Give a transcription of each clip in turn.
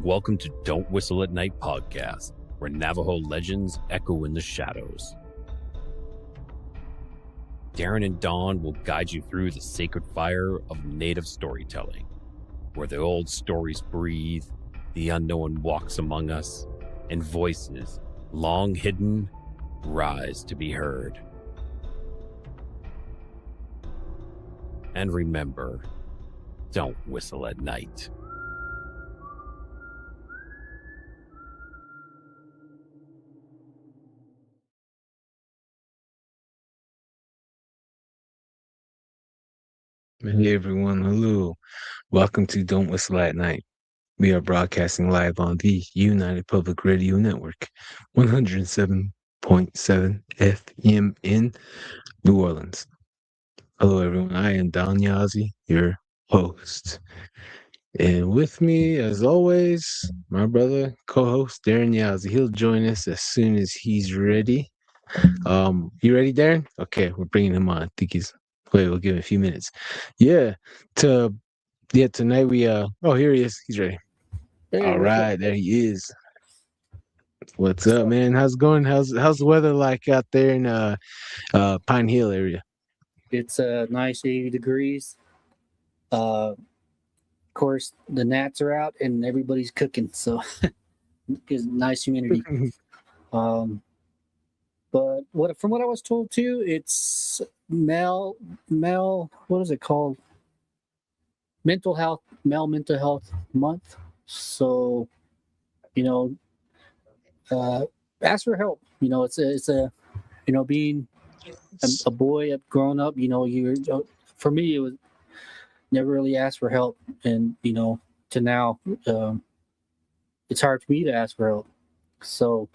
Welcome to Don't Whistle at Night podcast, where Navajo legends echo in the shadows. Darren and Dawn will guide you through the sacred fire of native storytelling, where the old stories breathe, the unknown walks among us, and voices, long hidden, rise to be heard. And remember, don't whistle at night. Hey everyone, hello. Welcome to Don't Whistle at Night. We are broadcasting live on the United Public Radio Network, 107.7 FM in New Orleans. Hello everyone, I am Don Yazzie, your host. And with me, as always, my brother, co-host Darren Yazzie. He'll join us as soon as he's ready. You ready, Darren? Okay, we're bringing him on. I think we'll give him a few minutes. Tonight we here he is. He's ready. Hey, All right, there he is. What's up, man? How's it going? How's the weather like out there in Pine Hill area? It's a nice 80 degrees. Of course, the gnats are out and everybody's cooking, so it's nice humidity. But from what I was told too, it's male. What is it called? Male mental health month. So, ask for help. It's a being a boy growing up. For me, it was never really asked for help, and to now, it's hard for me to ask for help. So,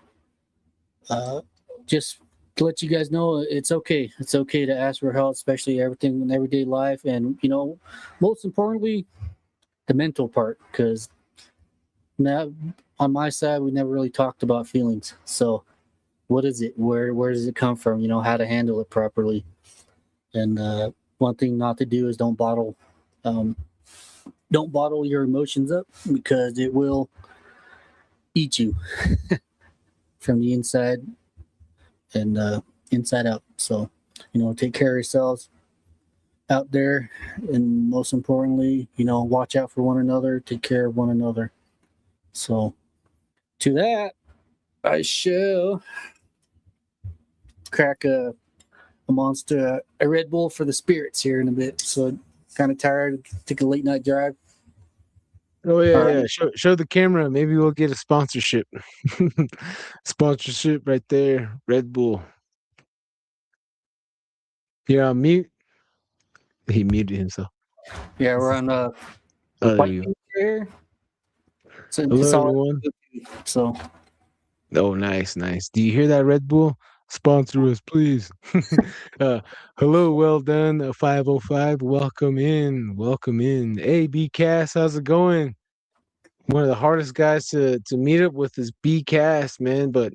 just to let you guys know, it's okay. It's okay to ask for help, especially everything in everyday life, and most importantly, the mental part, because now on my side, we never really talked about feelings. So, what is it? Where does it come from? How to handle it properly. And one thing not to do is don't bottle your emotions up, because it will eat you from the inside and inside out. So, take care of yourselves out there, and most importantly, watch out for one another, take care of one another. So, to that, I shall crack a monster, a Red Bull for the spirits here in a bit. So, kind of tired, take a late night drive. Oh yeah. Show the camera. Maybe we'll get a sponsorship. Sponsorship right there. Red Bull. You're on mute. He muted himself. Yeah, we're on there you go. here. So Hello everyone. So. Oh, nice. Do you hear that, Red Bull? Sponsor us, please. Hello, well done, 505. Welcome in. Hey, B-Cast, how's it going? One of the hardest guys to meet up with is B-Cast, man. But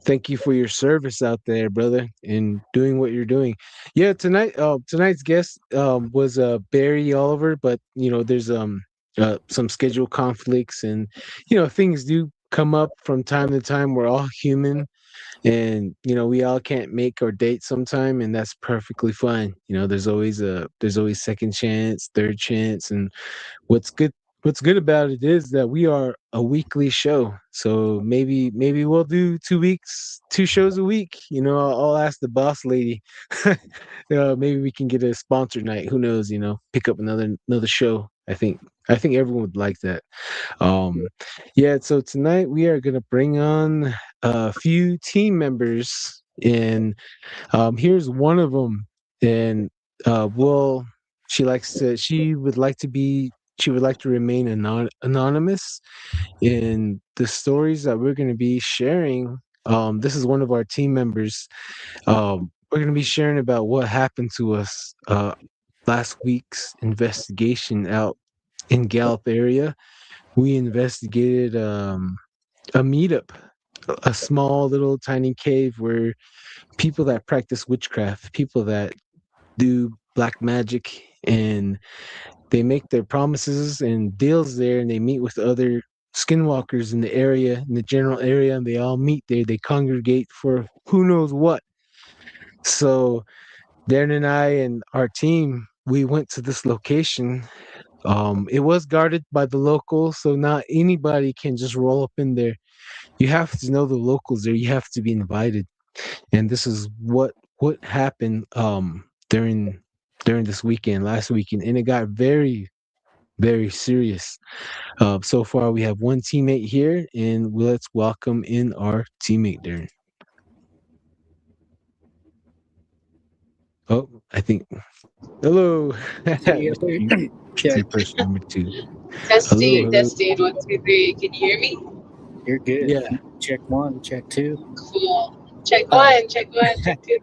thank you for your service out there, brother, and doing what you're doing. Yeah, tonight's guest was Beary Oliver, but there's some schedule conflicts, and things do come up from time to time. We're all human, and we all can't make our date sometime, and that's perfectly fine. There's always second chance, third chance. And what's good about it is that we are a weekly show, so maybe we'll do 2 weeks, 2 shows a week. I'll ask the boss lady. Maybe we can get a sponsor night, who knows. Pick up another show. I think everyone would like that. So tonight we are going to bring on a few team members, and here's one of them. And she would like to remain anonymous in the stories that we're going to be sharing. This is one of our team members. We're going to be sharing about what happened to us last week's investigation out in Gallup area. We investigated a meetup, a small little tiny cave where people that practice witchcraft, people that do black magic, and they make their promises and deals there, and they meet with other skinwalkers in the area, in the general area, and they all meet there. They congregate for who knows what. So Darren and I and our team, we went to this location. It was guarded by the locals, so not anybody can just roll up in there. You have to know the locals there. You have to be invited. And this is what happened during this weekend, last weekend, and it got very, very serious. So far, we have one teammate here, and let's welcome in our teammate, Darren. Oh, I think. Hello, Yeah, person number 2. Testing, Hello. testing. 1, 2, 3. Can you hear me? you're good. Yeah. Check 1, check 2. Cool. Check 1, check 1, check 2.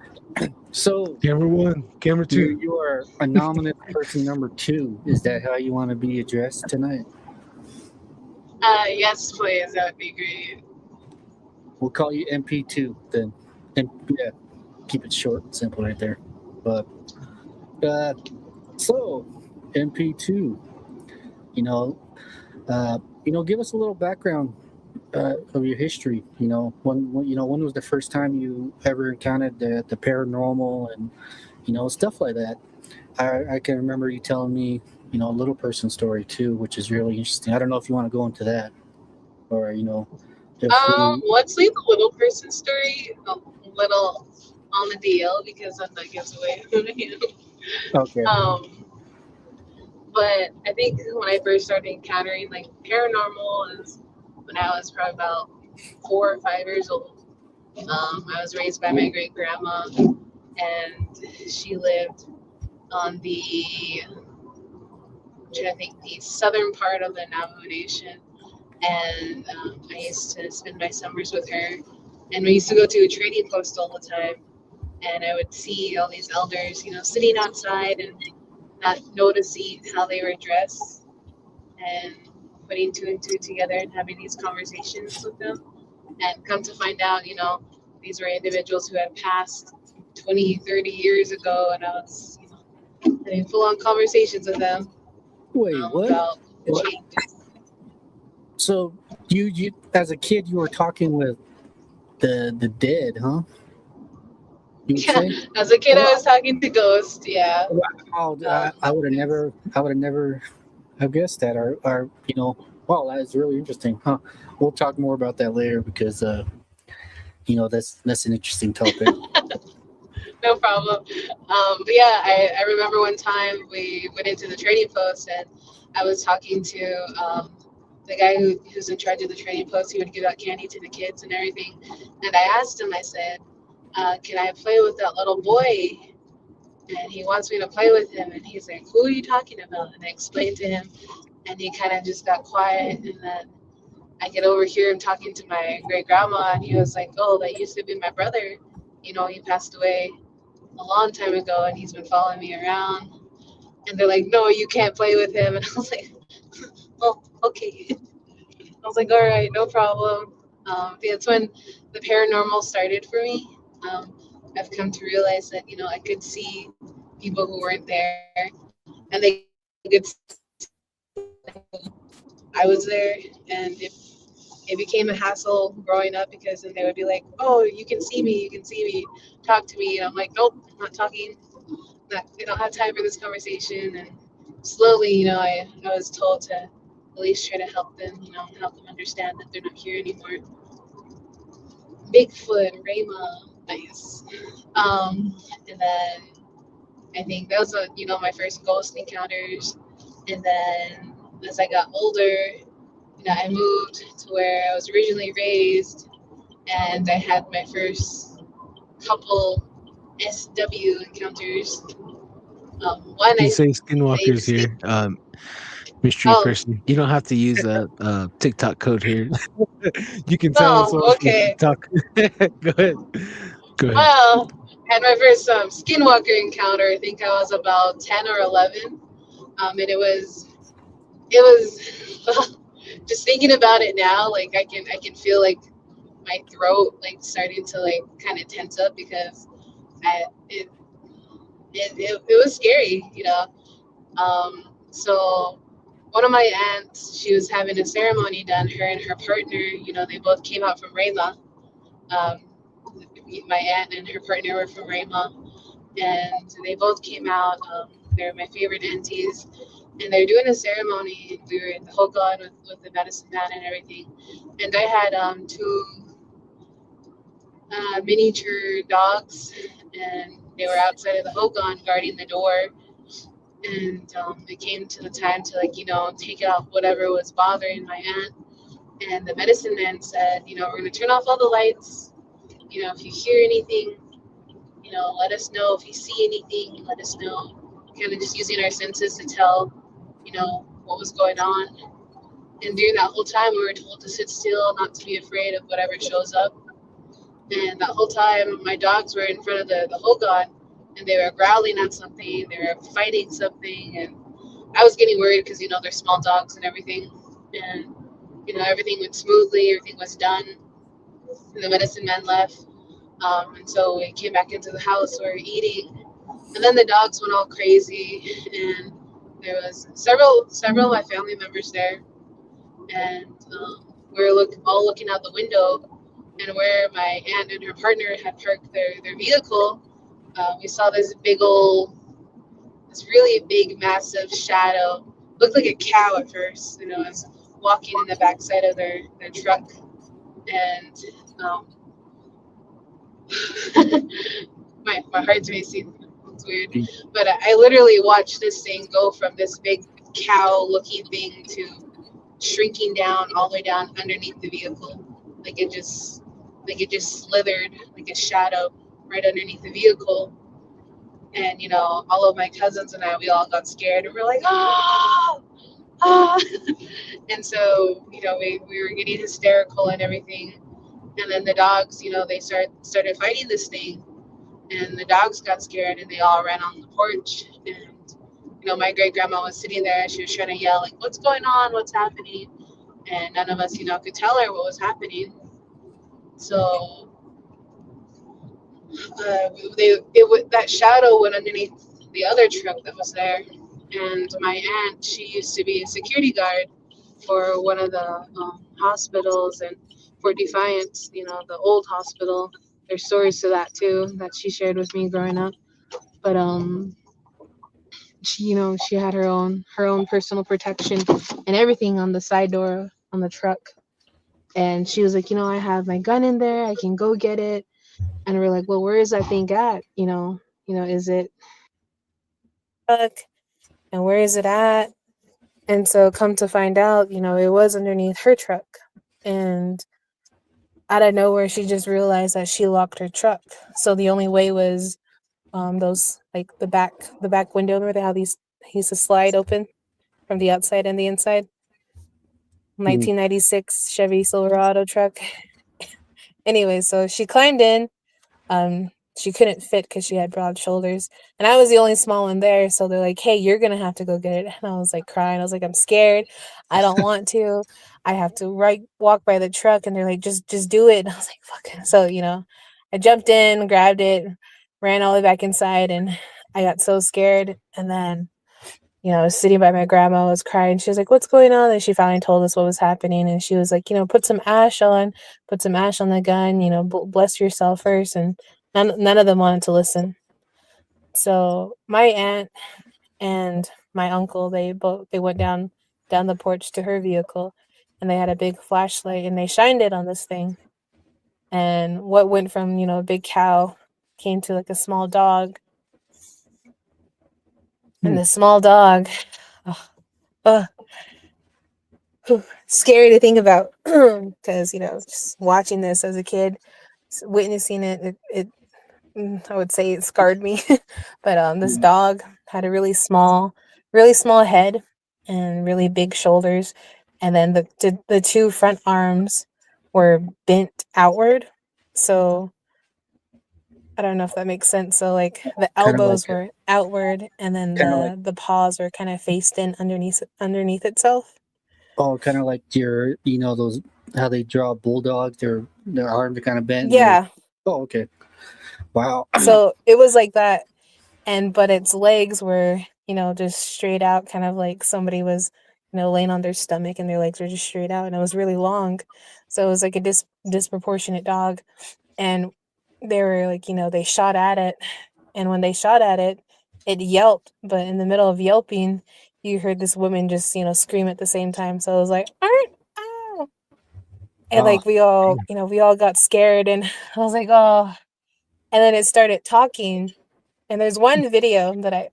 So Camera 1, camera 2. you are anonymous person number 2. Is that how you want to be addressed tonight? Yes, please. That would be great. We'll call you MP2 then. And yeah, keep it short and simple right there. But so MP2, give us a little background of your history. When was the first time you ever encountered the paranormal and stuff like that. I can remember you telling me a little person story too, which is really interesting. I don't know if you want to go into that or Let's leave the little person story a little on the DL because then that gives away who I am. Okay. But I think when I first started encountering like paranormal is when I was probably about 4 or 5 years old. I was raised by my great grandma, and she lived on the southern part of the Navajo Nation. And I used to spend my summers with her, and we used to go to a trading post all the time. And I would see all these elders, sitting outside and not noticing how they were dressed, and putting 2 and 2 together and having these conversations with them. And come to find out, these were individuals who had passed 20, 30 years ago, and I was, having full-on conversations with them. Wait, what? About the What? changes. So you as a kid you were talking with the dead, huh? You would say? As a kid, I was talking to ghosts. Yeah. Wow, I would have never have guessed that. Or wow, that is really interesting, huh? We'll talk more about that later because that's an interesting topic. No problem. But yeah, I remember one time we went into the trading post, and I was talking to the guy who's in charge of the trading post. He would give out candy to the kids and everything. And I asked him, I said, can I play with that little boy? And he wants me to play with him. And he's like, who are you talking about? And I explained to him, and he kind of just got quiet. And then I could overhear him talking to my great grandma, and he was like, oh, that used to be my brother. He passed away a long time ago, and he's been following me around. And they're like, no, you can't play with him. And I was like, oh, okay. I was like, all right, no problem. That's when the paranormal started for me. I've come to realize that, I could see people who weren't there, and they could see I was there, and it became a hassle growing up because then they would be like, oh, you can see me, talk to me. And I'm like, nope, I'm not talking. I don't have time for this conversation. And slowly, I was told to at least try to help them, help them understand that they're not here anymore. Bigfoot, Rayma, nice. And then I think those were, my first ghost encounters. And then as I got older, I moved to where I was originally raised, and I had my first couple SW encounters. You say skinwalkers here, mystery Oh. person. You don't have to use a TikTok code here. You can tell us on okay. TikTok. Go ahead. Well, I had my first skinwalker encounter. I think I was about 10 or 11, and it was just thinking about it now. Like I can feel like my throat like starting to like kind of tense up because it was scary, So one of my aunts, she was having a ceremony done. Her and her partner, they both came out from Rama. Um, my aunt and her partner were from Rama, and they both came out. They're my favorite aunties, and they're doing a ceremony. We were in the Hogan with the medicine man and everything, and I had two miniature dogs, and they were outside of the Hogan guarding the door. And it came to the time to take out whatever was bothering my aunt. And the medicine man said, we're gonna turn off all the lights. If you hear anything, let us know. If you see anything, let us know. Kind of just using our senses to tell, what was going on. And during that whole time, we were told to sit still, not to be afraid of whatever shows up. And that whole time, my dogs were in front of the Hogan, and they were growling at something. They were fighting something, and I was getting worried because they're small dogs and everything. And everything went smoothly. Everything was done. And the medicine man left. And so we came back into the house. We were eating, and then the dogs went all crazy. And there was several of my family members there, and we were all looking out the window. And where my aunt and her partner had parked their vehicle, we saw this really big, massive shadow. Looked like a cow at first. It was walking in the backside of their truck, and my heart's racing. It's weird, but I literally watched this thing go from this big cow-looking thing to shrinking down all the way down underneath the vehicle. It just slithered like a shadow right underneath the vehicle. And all of my cousins and we all got scared, and we're like, ah, ah. And so we were getting hysterical and everything. And then the dogs, they started fighting this thing, and the dogs got scared, and they all ran on the porch. And my great grandma was sitting there, and she was trying to yell, like, what's going on, what's happening? And none of us could tell her what was happening. So that shadow went underneath the other truck that was there. And my aunt, she used to be a security guard for one of the hospitals, and for Defiance, the old hospital. There's stories to that too that she shared with me growing up. But she had her own personal protection and everything on the side door on the truck. And she was like, I have my gun in there. I can go get it. And we're like, well, where is that thing at? Is it truck? And where is it at? And so come to find out, it was underneath her truck. And out of nowhere, she just realized that she locked her truck. So the only way was those, like, the back window where they have these, he used to slide open from the outside and the inside. 1996 Chevy Silverado truck. Anyway, so she climbed in. She couldn't fit because she had broad shoulders, and I was the only small one there. So they're like, hey, you're gonna have to go get it. And I was like crying. I was like, I'm scared. I don't want to. I have to walk by the truck. And they're like, just do it. And I was like, fuck. So I jumped in, grabbed it, ran all the way back inside, and I got so scared. And then I was sitting by my grandma, I was crying. She was like, what's going on? And she finally told us what was happening. And she was like, put some ash on the gun, bless yourself first. And none of them wanted to listen. So my aunt and my uncle, they went down the porch to her vehicle, and they had a big flashlight, and they shined it on this thing. And what went from, a big cow came to like a small dog. And the small dog, scary to think about, because just watching this as a kid, witnessing it, I would say it scarred me. But this dog had a really small head and really big shoulders, and then the two front arms were bent outward. So I don't know if that makes sense. So like the elbows were outward, and then the paws were kind of faced in underneath itself. Oh, kind of like your, those, how they draw bulldogs, their arms are kind of bent. Yeah. Oh, okay. Wow. So it was like that, but its legs were, just straight out, kind of like somebody was laying on their stomach and their legs were just straight out, and it was really long. So it was like a disproportionate dog. And they were like, they shot at it. And when they shot at it, it yelped. But in the middle of yelping, you heard this woman just, scream at the same time. So it was like, "Ow!" And like we all got scared, and I was like, oh. And then it started talking. And there's one video that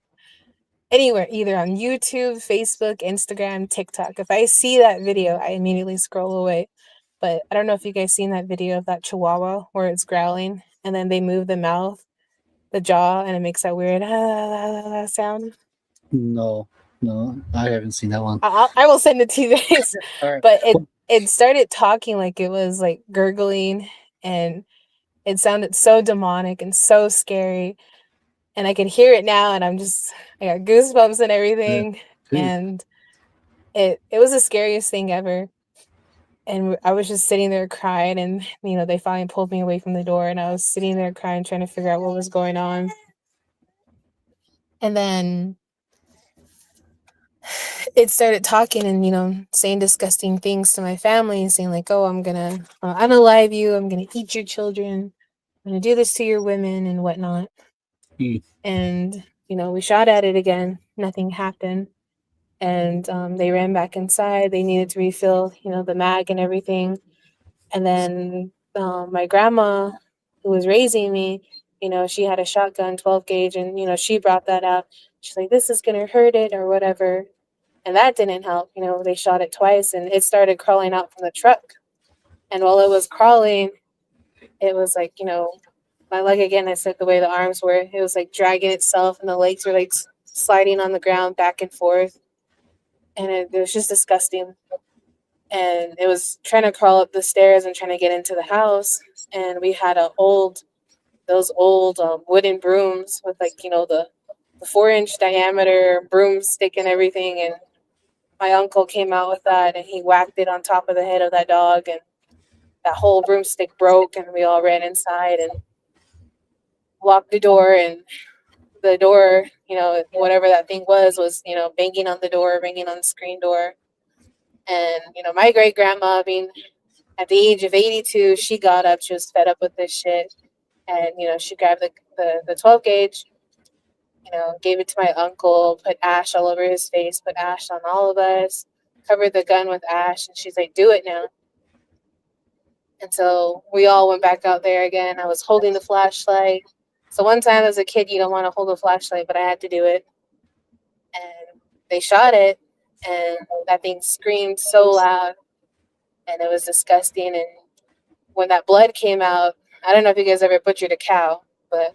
anywhere, either on YouTube, Facebook, Instagram, TikTok. If I see that video, I immediately scroll away. But I don't know if you guys seen that video of that Chihuahua where it's growling and then they move the mouth, the jaw, and it makes that weird sound. No, I haven't seen that one. I will send it to you guys. All right. But it started talking like it was like gurgling, and it sounded so demonic and so scary. And I can hear it now, and I got goosebumps and everything. Yeah. And it was the scariest thing ever. And I was just sitting there crying, and they finally pulled me away from the door, and I was sitting there crying, trying to figure out what was going on. And then it started talking and saying disgusting things to my family, saying like, "Oh, I'm gonna unalive you. I'm gonna eat your children. I'm gonna do this to your women and whatnot." And we shot at it again. Nothing happened. And they ran back inside. They needed to refill, the mag and everything. And then my grandma, who was raising me, she had a shotgun, 12 gauge, and she brought that out. She's like, "This is gonna hurt it," or whatever. And that didn't help. They shot it twice, and it started crawling out from the truck. And while it was crawling, it was like, my leg again, I said the way the arms were, it was like dragging itself, and the legs were like sliding on the ground back and forth. And it was just disgusting. And it was trying to crawl up the stairs and trying to get into the house. And we had those old wooden brooms with like, the 4-inch diameter broomstick and everything. And my uncle came out with that, and he whacked it on top of the head of that dog, and that whole broomstick broke, and we all ran inside and locked the door. And the door, whatever that thing was, banging on the door, ringing on the screen door. And, my great grandma, at the age of 82, she got up, she was fed up with this shit. And, she grabbed the 12 gauge, gave it to my uncle, put ash all over his face, put ash on all of us, covered the gun with ash. And she's like, "Do it now." And so we all went back out there again. I was holding the flashlight. So one time as a kid, you don't want to hold a flashlight, but I had to do it. And they shot it, and that thing screamed so loud, and it was disgusting. And when that blood came out, I don't know if you guys ever butchered a cow, but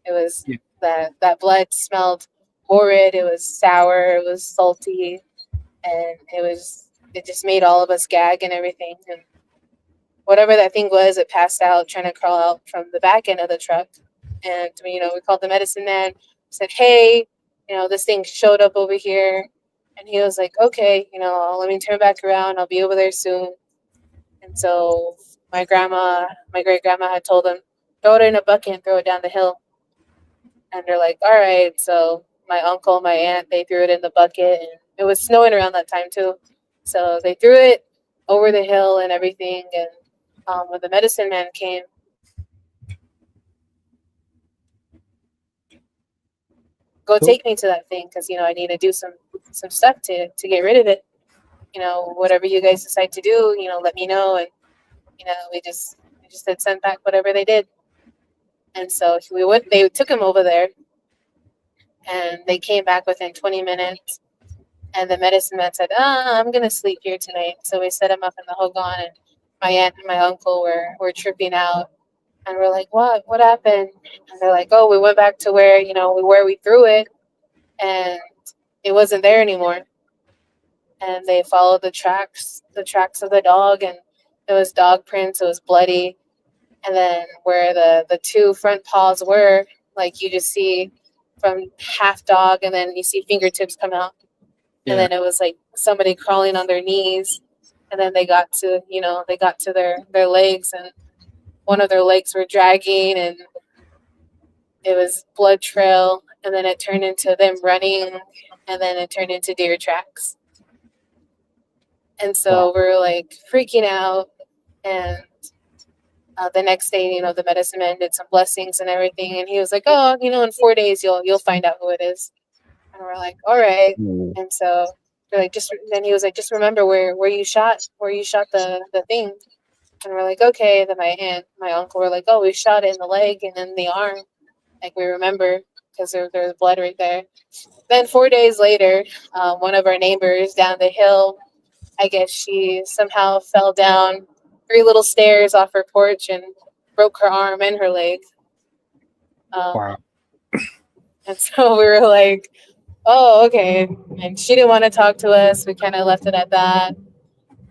it was that blood smelled horrid. It was sour. It was salty, and it just made all of us gag and everything. And whatever that thing was, it passed out trying to crawl out from the back end of the truck. And we called the medicine man, said, "Hey, this thing showed up over here." And he was like, "Okay, let me turn back around. I'll be over there soon." And so my great grandma had told him, "Throw it in a bucket and throw it down the hill." And they're like, "All right." So my uncle, my aunt, they threw it in the bucket, and it was snowing around that time too. So they threw it over the hill and everything. And when the medicine man came, take me to that thing, because I need to do some stuff to get rid of it. Whatever you guys decide to do, let me know. And we just had sent back whatever they did. And so they took him over there, and they came back within 20 minutes. And the medicine man said, "I'm gonna sleep here tonight." So we set him up in the hogan, and my aunt and my uncle were tripping out. And we're like, "What happened?" And they're like, "Oh, we went back to where we threw it, and it wasn't there anymore." And they followed the tracks of the dog, and it was dog prints. It was bloody. And then where the 2 front paws were, like you just see from half dog, and then you see fingertips come out. Yeah. And then it was like somebody crawling on their knees. And then they got to their legs, and one of their legs were dragging, and it was blood trail. And then it turned into them running, and then it turned into deer tracks. And so we're like freaking out. And the next day, the medicine man did some blessings and everything. And he was like, oh, in 4 days, you'll find out who it is. And we're like, all right. And so they're like, then he was like, just remember where you shot the thing. And we're like, okay. Then my aunt, my uncle were like, oh, we shot it in the leg and in the arm. Like, we remember because there's blood right there. Then 4 days later, one of our neighbors down the hill, I guess she somehow fell down 3 little stairs off her porch and broke her arm and her leg. Wow. And so we were like, oh, okay. And she didn't want to talk to us. We kind of left it at that.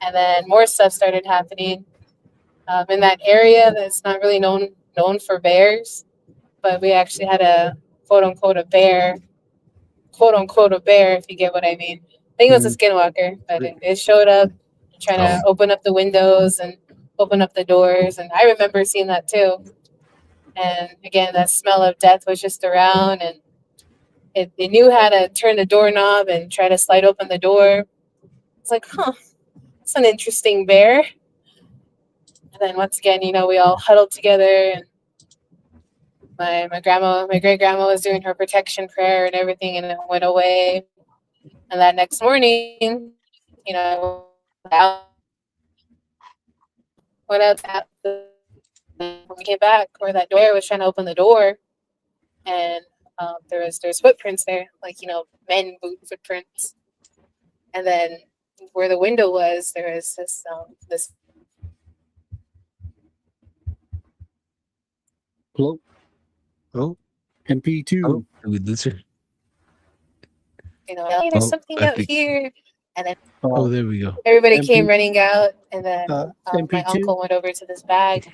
And then more stuff started happening in that area that's not really known for bears. But we actually had a quote-unquote a bear, if you get what I mean. I think it was a skinwalker, but it showed up trying to open up the windows and open up the doors. And I remember seeing that too. And again, that smell of death was just around, and it knew how to turn the doorknob and try to slide open the door. It's like, it's an interesting bear. And then once again, we all huddled together, and my great grandma was doing her protection prayer and everything, and it went away. And that next morning, I went out when we came back, where that door was trying to open the door, and there's footprints there, like men boot footprints. And then where the window was, there was this. Hello. Oh, MP2. oh, we lose her. Hey, there's something out here. And then Oh, there we go. everybody came running out, and then MP2. my uncle went over to this bag,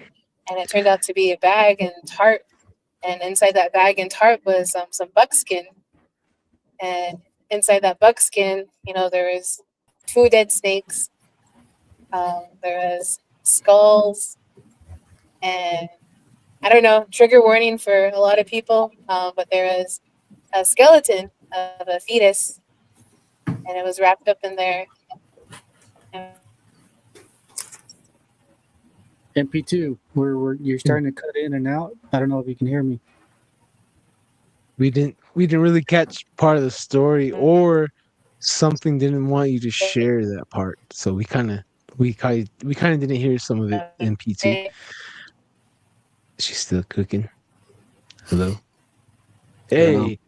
and it turned out to be a bag and tarp. And inside that bag and tarp was some buckskin. And inside that buckskin, there was 2 dead snakes. There was skulls, and I don't know, trigger warning for a lot of people, but there was a skeleton of a fetus, and it was wrapped up in there. MP2, where you're starting to cut in and out. I don't know if you can hear me. We didn't really catch part of the story, or something didn't want you to share that part. So we kind of didn't hear some of it. MP2. She's still cooking. Hello. Hey.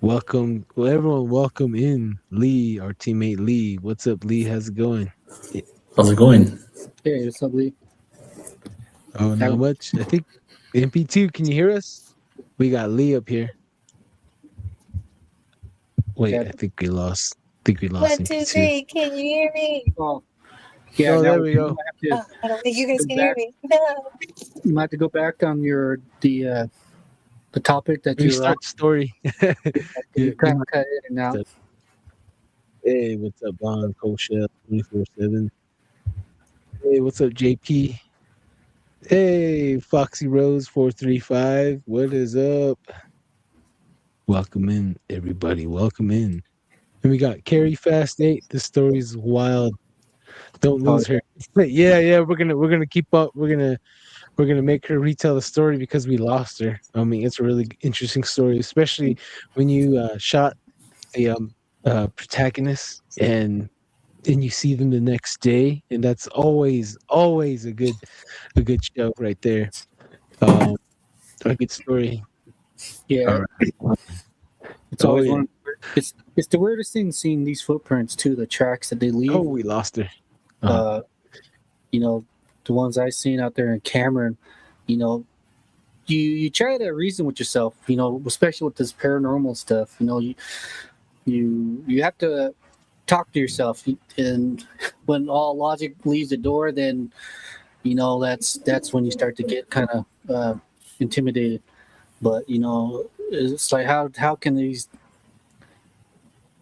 Welcome. Well, everyone, welcome in Lee, our teammate Lee. What's up, Lee? How's it going? How's it going? Hey, what's up, Lee? Oh, not much. I think MP2, can you hear us? We got Lee up here. Wait, I think we lost. 1, 2, MP2. 3. Can you hear me? Oh, yeah. Oh, there we go. I don't think you guys can hear me. No. You might have to go back on the topic that you Restart story. you kind of cut in and out. Hey, what's up, Bon Koshel 24/7? Hey, what's up, JP? Hey, Foxy Rose 435. What is up? Welcome in, everybody. Welcome in. And we got Carrie Fast 8. This story's wild. Don't lose her. Yeah. We're gonna keep up. We're gonna make her retell the story because we lost her. I mean, it's a really interesting story, especially when you shot the protagonist and you see them the next day, and that's always a good show right there. A good story. Yeah. Right. It's always one. It's the weirdest thing seeing these footprints too, the tracks that they leave. Oh, we lost her. The ones I've seen out there in Cameron, you try to reason with yourself, especially with this paranormal stuff. You have to talk to yourself, and when all logic leaves the door, then that's when you start to get kind of intimidated. But it's like how can these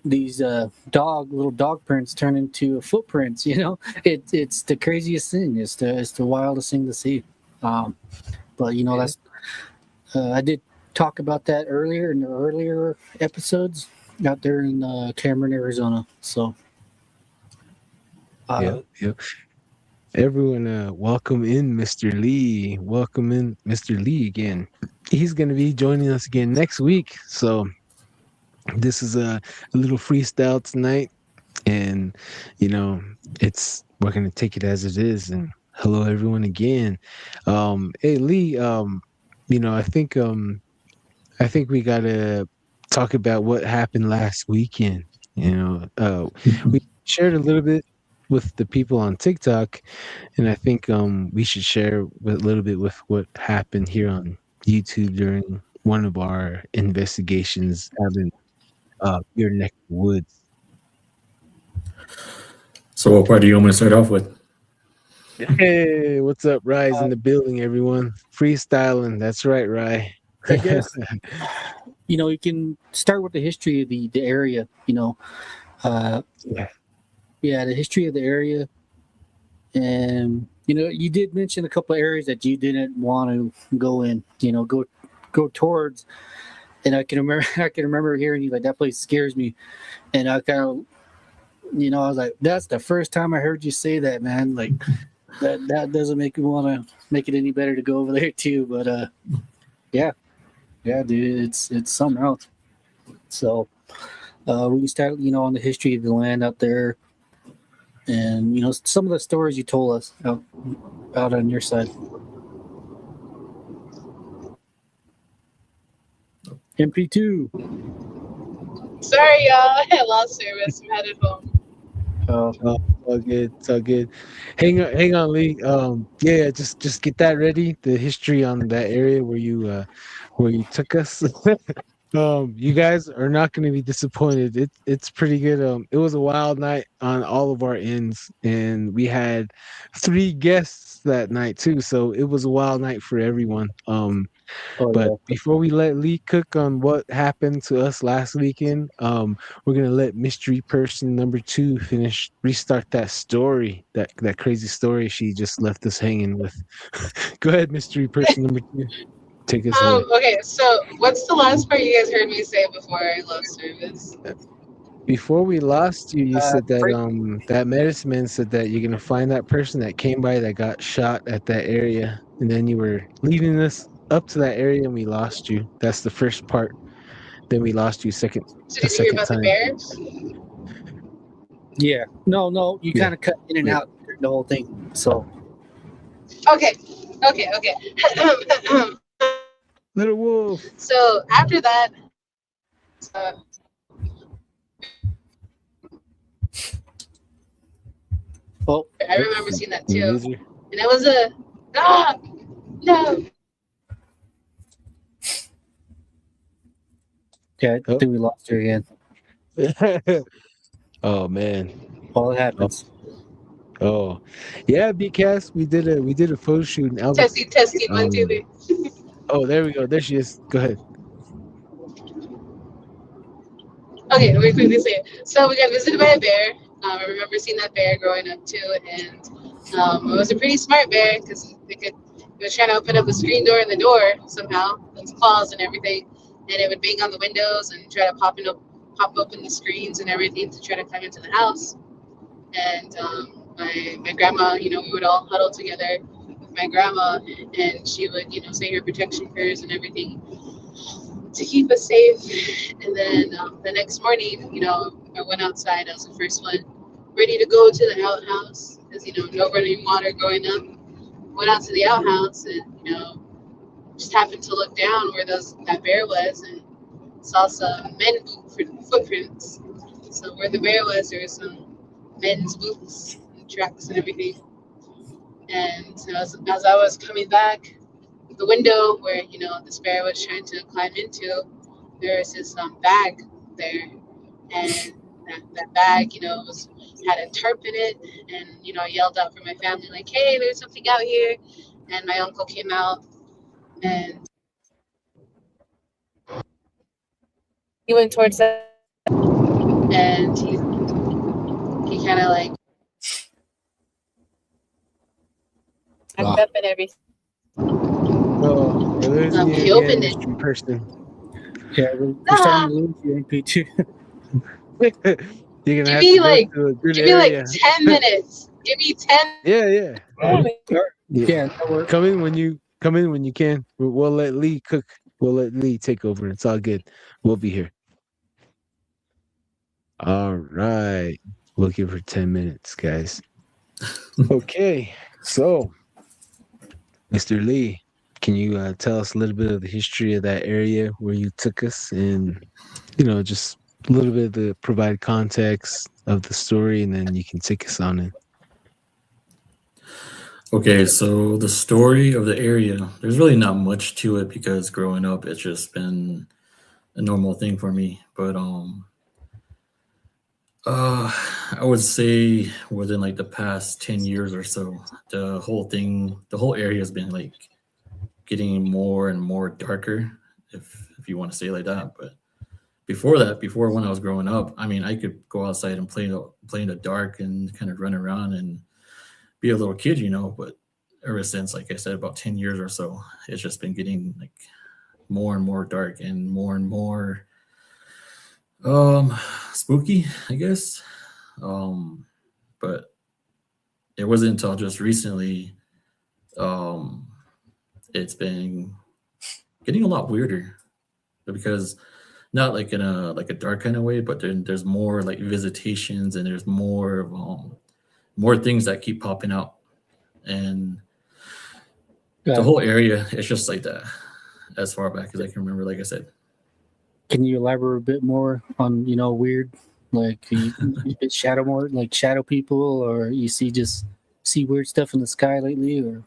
little dog prints turn into footprints? It's the craziest thing. It's the wildest thing to see. But that's I did talk about that earlier in the earlier episodes out there in Cameron, Arizona. So Yep. Everyone, welcome in Mr. Lee. Welcome in Mr. Lee again. He's going to be joining us again next week. So this is a little freestyle tonight, and we're going to take it as it is. And hello, everyone again. Hey Lee, I think we got to talk about what happened last weekend. We shared a little bit with the people on TikTok, and I think we should share a little bit with what happened here on YouTube during one of our investigations out in your neck of the woods. So what part do you want me to start off with? Hey, what's up, Rye's in the building, everyone. Freestyling, that's right, Rye. I guess you can start with the history of the area. The history of the area, and you did mention a couple of areas that you didn't want to go in. Go towards, and I can remember hearing you like, that place scares me, and I kind of, I was like, that's the first time I heard you say that, man. Like that doesn't make me want to make it any better to go over there too. But yeah, dude, it's something else. So we can start, on the history of the land out there, and some of the stories you told us out on your side. MP2. Sorry, y'all. I lost service. I'm headed home. Oh, all good. It's all good. Hang on, Lee. Just get that ready. The history on that area where you took us. You guys are not going to be disappointed. It's pretty good. It was a wild night on all of our ends, and we had 3 guests that night too. So it was a wild night for everyone. Before we let Lee cook on what happened to us last weekend, we're gonna let mystery person number 2 restart that story, that crazy story she just left us hanging with. Go ahead, mystery person number 2. Take us away. Okay, so what's the last part you guys heard me say before I lost service? Before we lost you, you said that that medicine man said that you're gonna find that person that came by that got shot at that area, and then you were leading us up to that area and we lost you. That's the first part. Then we lost you So the did you hear second about time. the bears? Yeah. No, you kind of cut in and out the whole thing. So. Okay. Little wolf. So after that, I remember seeing that too, and it was no. Yeah, I think we lost her again. Oh man. All it happens. Oh yeah, BCast. We did a photo shoot in Albuquerque. Testing 1, 2, 3. Oh, there we go. There she is. Go ahead. Okay, let me quickly say it. So we got visited by a bear. I remember seeing that bear growing up too, and it was a pretty smart bear because it was trying to open up the screen door and the door somehow, with its claws and everything, and it would bang on the windows and try to pop open the screens and everything to try to climb into the house. And my grandma, we would all huddle together with my grandma, and she would, say her protection prayers and everything to keep us safe. And then the next morning, I went outside. I was the first one ready to go to the outhouse because, no running water growing up. Went out to the outhouse and, just happened to look down where that bear was and saw some men footprints. So where the bear was, there was some men's boots and tracks and everything. And as I was coming back, the window where this bear was trying to climb into, there was this bag there, and that bag had a tarp in it, and I yelled out for my family like, hey, there's something out here. And my uncle came out, and He went towards that. And he kind of like packed up and everything. Oh, he opened it. mystery person. Yeah, we're starting to lose you, MP2. You're gonna Give have me to go like to a good give me like area. 10 minutes. Give me 10. Yeah. Yeah, that works. Come in when you can. We'll let Lee cook. We'll let Lee take over. It's all good. We'll be here. All right. We'll give her 10 minutes, guys. Okay. So, Mr. Lee, can you tell us a little bit of the history of that area where you took us, and just a little bit of the provide context of the story, and then you can take us on it. Okay, so the story of the area, there's really not much to it because growing up, it's just been a normal thing for me. But I would say within like the past 10 years or so, the whole area has been like getting more and more darker, if you want to say it like that. But before when I was growing up, I mean, I could go outside and play in the dark and kind of run around and be a little kid, but ever since, like I said, about 10 years or so, it's just been getting like more and more dark and more spooky, I guess. But it wasn't until just recently it's been getting a lot weirder, because not like in a dark kind of way, but then there's more like visitations, and there's more things that keep popping out, and the whole area is just like that as far back as I can remember, like I said. Can you elaborate a bit more on weird, like you shadow more, like shadow people, or you see weird stuff in the sky lately, or?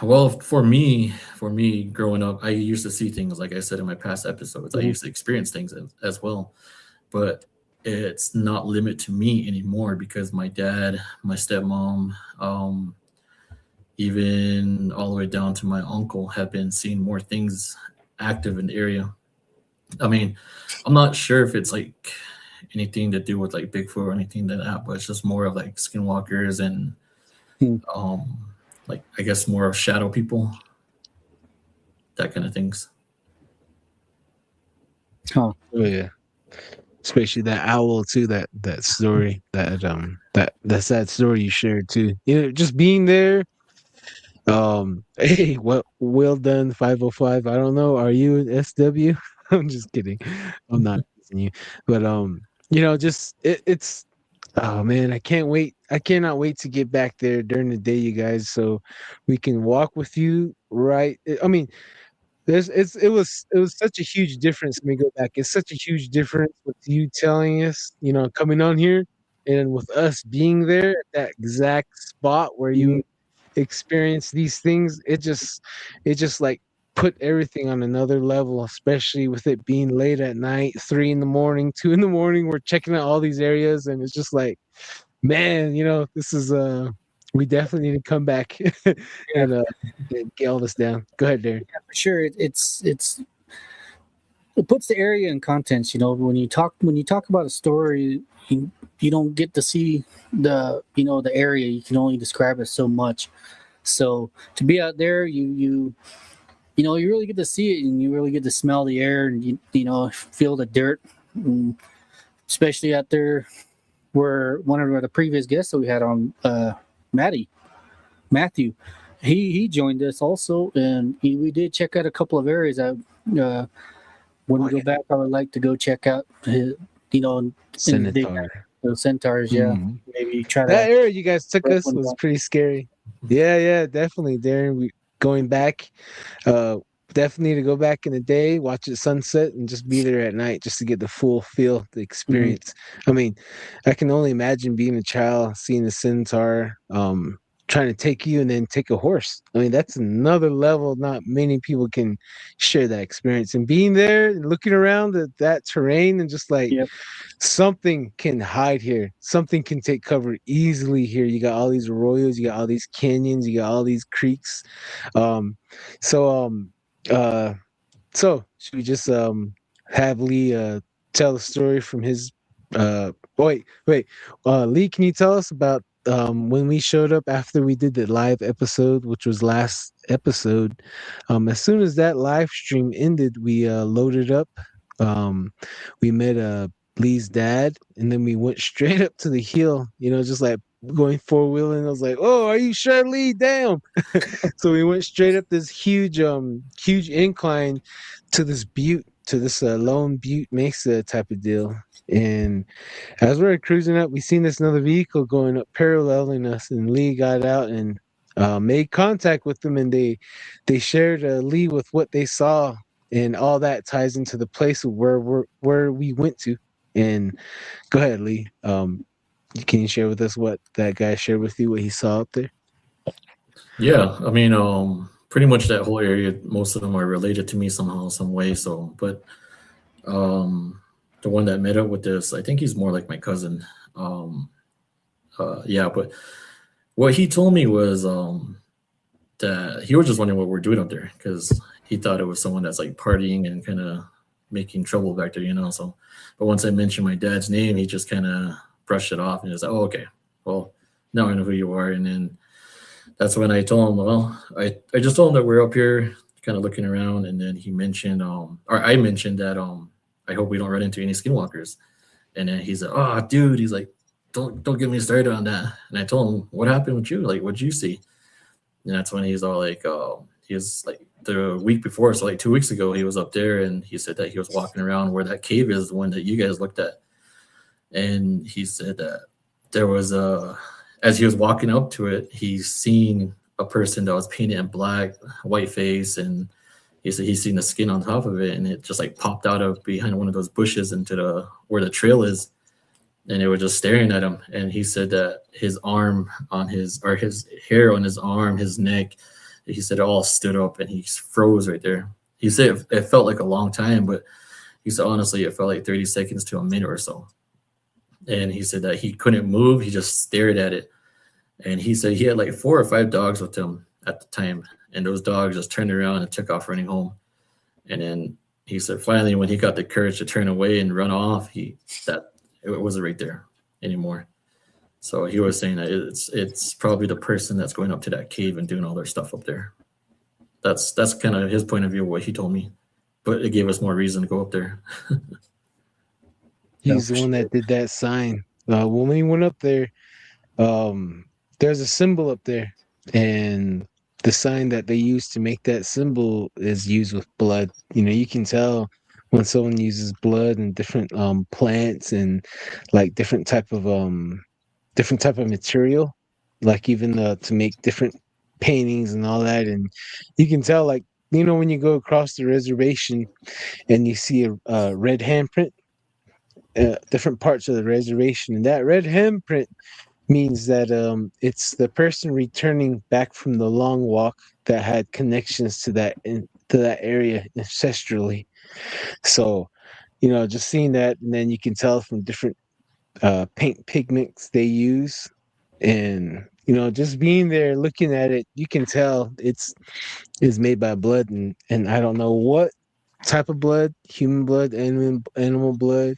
Well, for me growing up, I used to see things, like I said in my past episodes. I used to experience things as well, but it's not limited to me anymore because my dad, my stepmom, even all the way down to my uncle have been seeing more things active in the area. I mean, I'm not sure if it's like anything to do with like Bigfoot or anything like that, but it's just more of like skinwalkers and like I guess more of shadow people, that kind of things. Huh. Oh yeah. Especially that owl too, that story, that sad story you shared too. Just being there. Hey, well done, 505. I don't know. Are you an SW? I'm just kidding. I'm not teasing you. But just it's oh man, I can't wait. I cannot wait to get back there during the day, you guys, so we can walk with you, right? I mean, it was such a huge difference. Let me go back. It's such a huge difference with you telling us, coming on here, and with us being there at that exact spot where you experience these things. It just like put everything on another level, especially with it being late at night, 3 in the morning, 2 in the morning. We're checking out all these areas, and it's just like, man, this is we definitely need to come back and get all this down. Go ahead, Darren. Yeah, for sure. It puts the area in context. When you talk about a story, you don't get to see the area. You can only describe it so much. So to be out there, you really get to see it, and you really get to smell the air, and you feel the dirt, and especially out there where one of the previous guests that we had on, Matthew, he joined us also, and we did check out a couple of areas that when we go back, I would like to go check out Centaur. Those centaurs. Maybe try that to area you guys took us was back. pretty scary. Yeah, definitely, Darren. We going back, definitely to go back in the day, watch the sunset, and just be there at night just to get the full feel, the experience. I mean, I can only imagine being a child, seeing the centaur, trying to take you and then take a horse. I mean, that's another level. Not many people can share that experience. And being there and looking around at that terrain, and just like, something can hide here. Something can take cover easily here. You got all these arroyos, you got all these canyons, you got all these creeks. So should we just have Lee tell the story from his wait. Lee, can you tell us about when we showed up after we did the live episode, which was last episode? As soon as that live stream ended, we loaded up. We met Lee's dad, and then we went straight up to the hill, just like going four-wheeling. I was like, "Oh, are you sure, Lee? Damn!" So we went straight up this huge incline to this butte, to this Lone Butte Mesa type of deal. And as we were cruising up, we seen this another vehicle going up, paralleling us, and Lee got out and made contact with them, and they shared Lee with what they saw, and all that ties into the place where we went to. And go ahead, Lee. Can you share with us what that guy shared with you, what he saw up there? Yeah, I mean, pretty much that whole area, most of them are related to me somehow, some way. So, but the one that met up with this, I think he's more like my cousin. Yeah, but what he told me was that he was just wondering what we're doing up there, because he thought it was someone that's like partying and kind of making trouble back there, So, but once I mentioned my dad's name, he just kind of brushed it off and he was like, "Oh, okay, well, now I know who you are." And then that's when I told him, well, I just told him that we're up here kind of looking around, and then he mentioned, or I mentioned that I hope we don't run into any skinwalkers. And then he's like, "Oh, dude," he's like, don't get me started on that." And I told him, "What happened with you? Like, what'd you see?" And that's when he's all like, he was like the week before, so like 2 weeks ago, he was up there, and he said that he was walking around where that cave is, the one that you guys looked at. And he said that there was as he was walking up to it, he's seen a person that was painted in black, white face, and he said he's seen the skin on top of it, and it just like popped out of behind one of those bushes into where the trail is, and they were just staring at him. And he said that his arm on his hair on his arm, his neck, he said it all stood up, and he froze right there. He said it felt like a long time, but he said honestly it felt like 30 seconds to a minute or so. And he said that he couldn't move, he just stared at it. And he said he had like 4 or 5 dogs with him at the time, and those dogs just turned around and took off running home. And then he said finally when he got the courage to turn away and run off, that it wasn't right there anymore. So he was saying that it's probably the person that's going up to that cave and doing all their stuff up there. That's kind of his point of view of what he told me, but it gave us more reason to go up there. He's the one that did that sign. When we went up there, there's a symbol up there, and the sign that they use to make that symbol is used with blood. You can tell when someone uses blood and different plants and like different type of material, like even to make different paintings and all that. And you can tell, like, when you go across the reservation and you see a red handprint, different parts of the reservation, and that red handprint means that it's the person returning back from the long walk that had connections to that area ancestrally. So, just seeing that, and then you can tell from different paint pigments they use, and just being there looking at it, you can tell it's made by blood, and I don't know what type of blood, human blood, animal blood,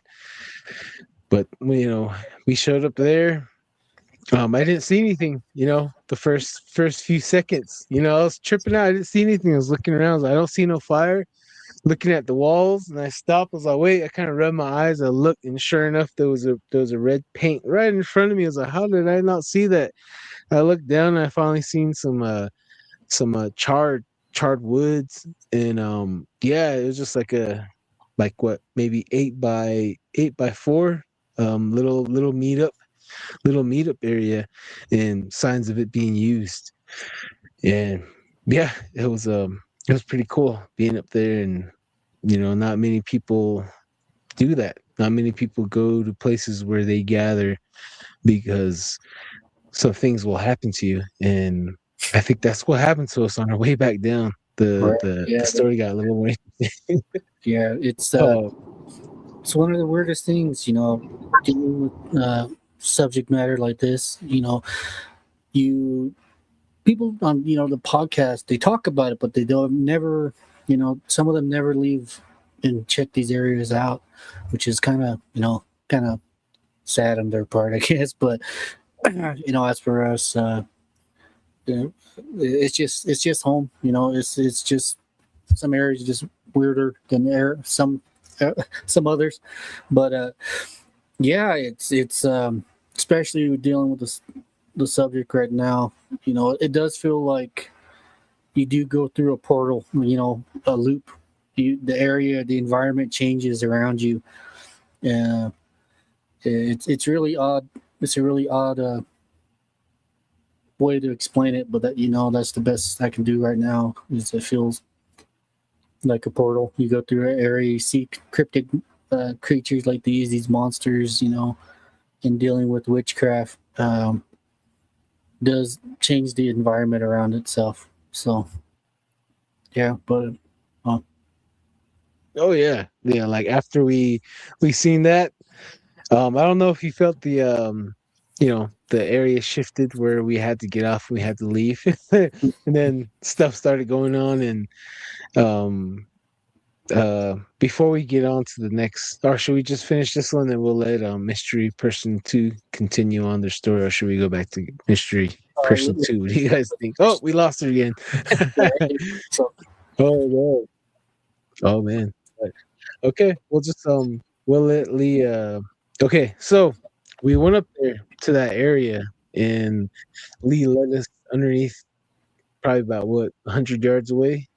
but we showed up there. I didn't see anything, the first few seconds. I was tripping out. I didn't see anything. I was looking around. I was like, I don't see no fire. Looking at the walls, and I stopped. I was like, wait. I kind of rubbed my eyes. I looked, and sure enough, there was a red paint right in front of me. I was like, how did I not see that? I looked down, and I finally seen some charred woods, and yeah, it was just like maybe 8x4 little meetup area, and signs of it being used. And yeah, it was pretty cool being up there, and not many people do that. Not many people go to places where they gather because some things will happen to you, and I think that's what happened to us on our way back down. The story got a little more. Yeah, it's one of the weirdest things, dealing with subject matter like this. People on the podcast, they talk about it, but they don't never, some of them never leave and check these areas out, which is kind of sad on their part, I guess. But as for us, it's just home. It's just some areas just weirder than some some others, but yeah, it's especially dealing with the subject right now. It does feel like you do go through a portal, a loop. The area, the environment changes around you. It's really odd. It's a really odd way to explain it, but that's the best I can do right now. Is it feels like a portal. You go through an area, you see cryptic creatures like these monsters, and dealing with witchcraft does change the environment around itself. So, yeah, but Oh yeah, yeah. Like after we seen that, I don't know if you felt the area shifted where we had to get off, we had to leave, and then stuff started going on, and um, before we get on to the next, or should we just finish this one and we'll let mystery person 2 continue on their story, or should we go back to mystery person 2? What do you guys think? Oh, we lost her again. so Oh no. Oh man. Okay, we'll just we'll let Lee okay, so we went up there to that area and Lee led us underneath probably about 100 yards away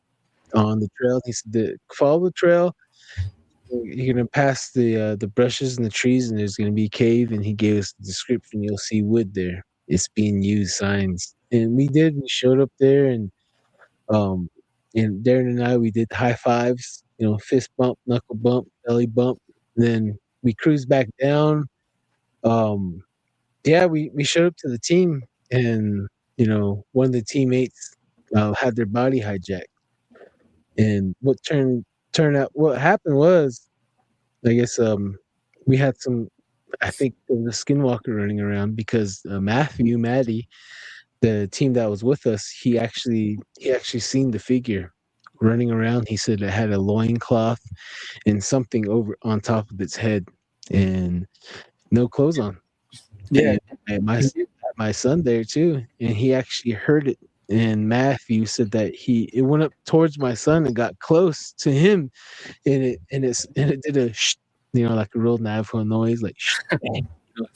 on the trail. He said to follow the trail. You're gonna pass the brushes and the trees, and there's gonna be a cave. And he gave us the description. You'll see wood there. It's being used signs, and we did. We showed up there, um, and Darren and I we did high fives. Fist bump, knuckle bump, belly bump. And then we cruised back down. Yeah, we showed up to the team, and one of the teammates had their body hijacked. And what happened was, I guess we had some, I think there was a skinwalker running around because Maddie, the team that was with us, he actually seen the figure running around. He said it had a loincloth and something over on top of its head and no clothes on. yeah, And my son there too, and he actually heard it. And Matthew said that it went up towards my son and got close to him, and it did a like a real Navajo noise, like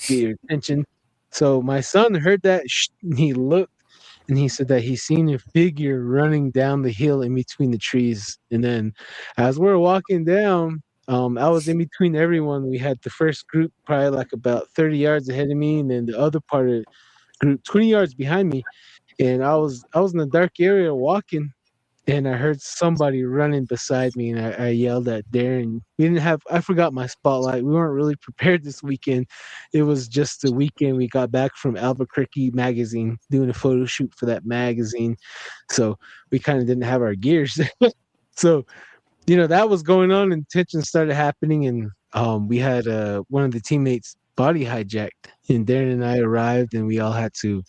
get your attention. So my son heard that, and he looked, and he said that he seen a figure running down the hill in between the trees. And then, as we're walking down, I was in between everyone. We had the first group probably like about 30 yards ahead of me, and then the other part of the group 20 yards behind me. And I was in a dark area walking, and I heard somebody running beside me, and I yelled at Darren. I forgot my spotlight. We weren't really prepared this weekend. It was just the weekend we got back from Albuquerque magazine, doing a photo shoot for that magazine. So we kind of didn't have our gears. So, that was going on, and tension started happening, and we had one of the teammates' body hijacked, and Darren and I arrived, and we all had to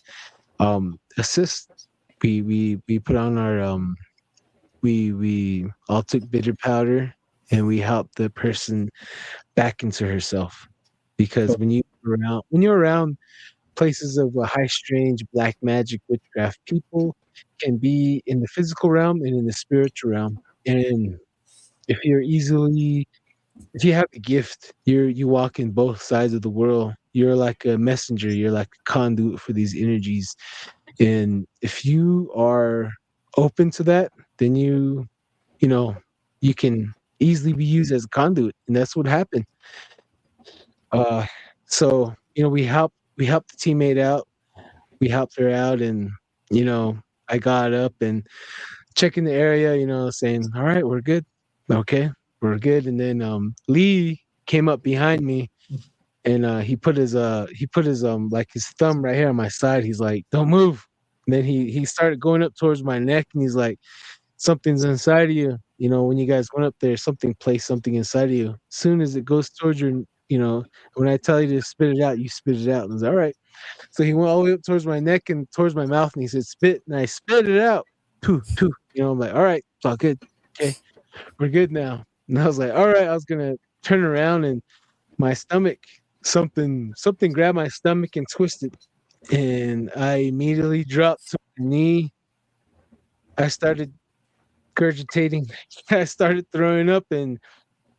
assist. We put on our we all took bitter powder, and we helped the person back into herself, because when you're around places of high strange black magic witchcraft, people can be in the physical realm and in the spiritual realm. And if you have the gift, you walk in both sides of the world. You're like a messenger, you're like a conduit for these energies. And if you are open to that, then you can easily be used as a conduit. And that's what happened. So we helped the teammate out. We helped her out, and I got up and checking the area, saying, all right, we're good. Okay, we're good. And then Lee came up behind me, and he put his like his thumb right here on my side. He's like, don't move. And then he started going up towards my neck, and he's like, something's inside of you. When you guys went up there, something placed something inside of you. As soon as it goes towards your, when I tell you to spit it out, you spit it out. And I was all right. So he went all the way up towards my neck and towards my mouth, and he said, spit. And I spit it out. Poof, poof. I'm like, all right, it's all good. Okay, we're good now. And I was like, all right, I was going to turn around, and my stomach, something grabbed my stomach and twisted. And I immediately dropped to my knee. I started regurgitating. I started throwing up, and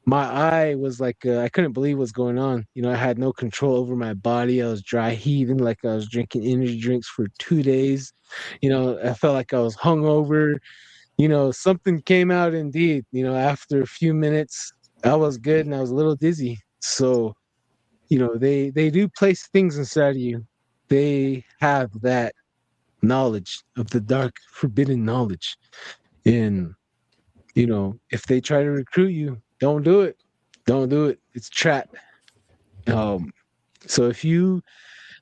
my eye was like I couldn't believe what's going on. I had no control over my body. I was dry heaving like I was drinking energy drinks for 2 days. I felt like I was hungover. Something came out indeed. After a few minutes, I was good and I was a little dizzy. So, they do place things inside of you. They have that knowledge of the dark, forbidden knowledge. And, if they try to recruit you, don't do it. Don't do it. It's a trap. So if you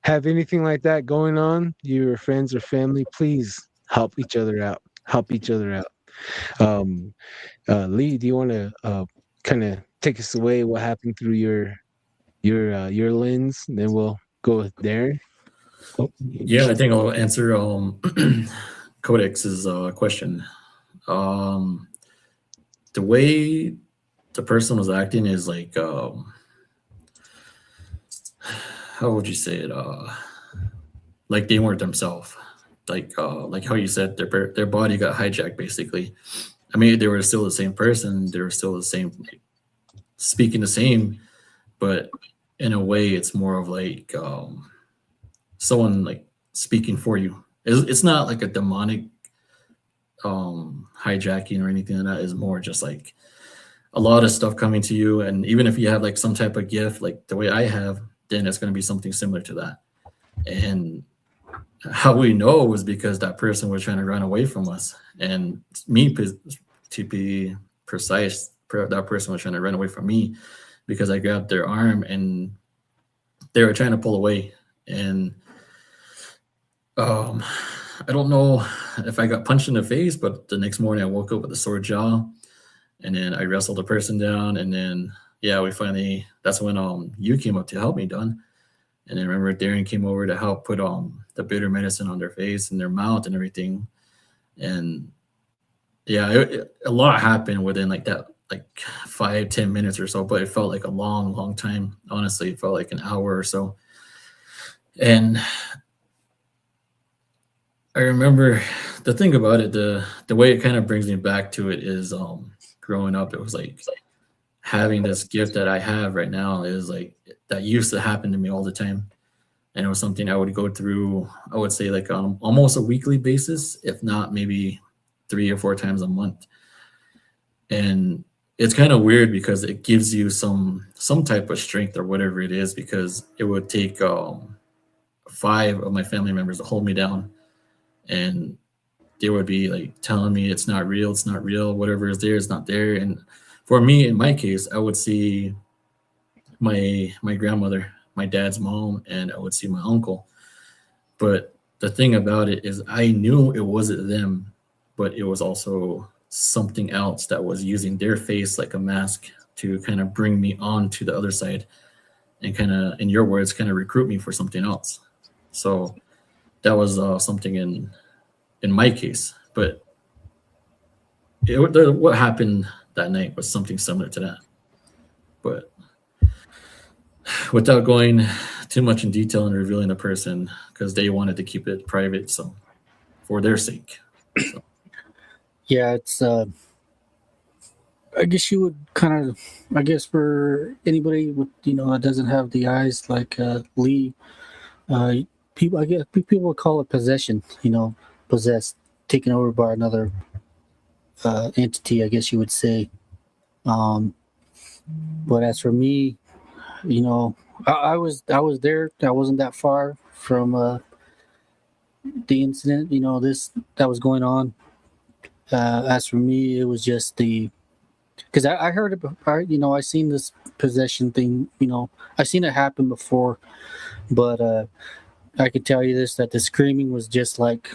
have anything like that going on, your friends or family, please help each other out. Help each other out. Lee, do you want to kind of take us away? What happened through your lens? And then we'll go with Darren. Yeah, I think I'll answer Codex's question. The way the person was acting is like, how would you say it? Like they weren't themselves. Like how you said, their body got hijacked. Basically, I mean, they were still the same person. They were still the same, speaking the same, but in a way, it's more of like someone like speaking for you. It's not like a demonic hijacking or anything like that. It's more just like a lot of stuff coming to you, and even if you have like some type of gift like the way I have, then it's going to be something similar to that. And how we know was because that person was trying to run away from us, and me, to be precise, that person was trying to run away from me because I grabbed their arm and they were trying to pull away. And I don't know if I got punched in the face, but the next morning I woke up with a sore jaw, and then I wrestled the person down, and then we finally, that's when you came up to help me, Don. And then remember Darren came over to help put the bitter medicine on their face and their mouth and everything. And a lot happened within like that, like 5-10 minutes or so, but it felt like a long time. Honestly, it felt like an hour or so. And I remember the thing about it, the way it kind of brings me back to it is growing up, it was like having this gift that I have right now is like that used to happen to me all the time. And it was something I would go through, I would say like on almost a weekly basis, if not maybe 3 or 4 times a month. And it's kind of weird because it gives you some type of strength or whatever it is, because it would take 5 of my family members to hold me down. And they would be like telling me it's not real, whatever is there is not there. And for me, in my case, I would see my grandmother, my dad's mom, and I would see my uncle. But the thing about it is I knew it wasn't them, but it was also something else that was using their face like a mask to kind of bring me on to the other side and kind of, in your words, kind of recruit me for something else. So that was something in my case. But what happened that night was something similar to that. But without going too much in detail and revealing the person, because they wanted to keep it private, so for their sake. So. Yeah, it's I guess you would kind of, I guess for anybody with, that doesn't have the eyes like Lee, people, I guess people would call it possession, possessed, taken over by another entity, I guess you would say. But as for me, I was there. I wasn't that far from the incident, that was going on. As for me, it was just because I heard it, I seen this possession thing, I seen it happen before, but I could tell you this, that the screaming was just like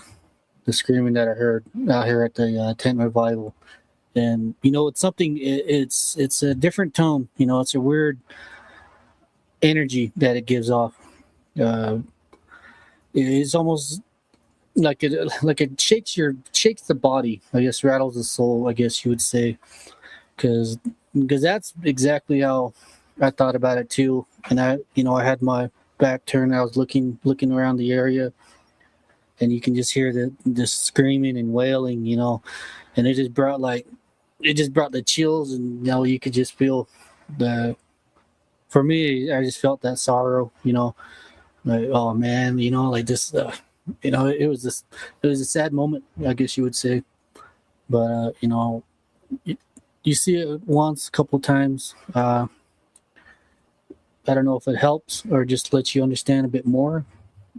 the screaming that I heard out here at the tent revival. And, it's something, it's a different tone, it's a weird energy that it gives off. It's almost like it shakes the body, I guess, rattles the soul, I guess you would say, because that's exactly how I thought about it too. And I had my back turned, I was looking around the area, and you can just hear the screaming and wailing, and it just brought like it just brought the chills, and you could just feel the. For me, I just felt that sorrow, like, oh man, like this, it was a sad moment, I guess you would say. But you see it once, a couple times. I don't know if it helps or just lets you understand a bit more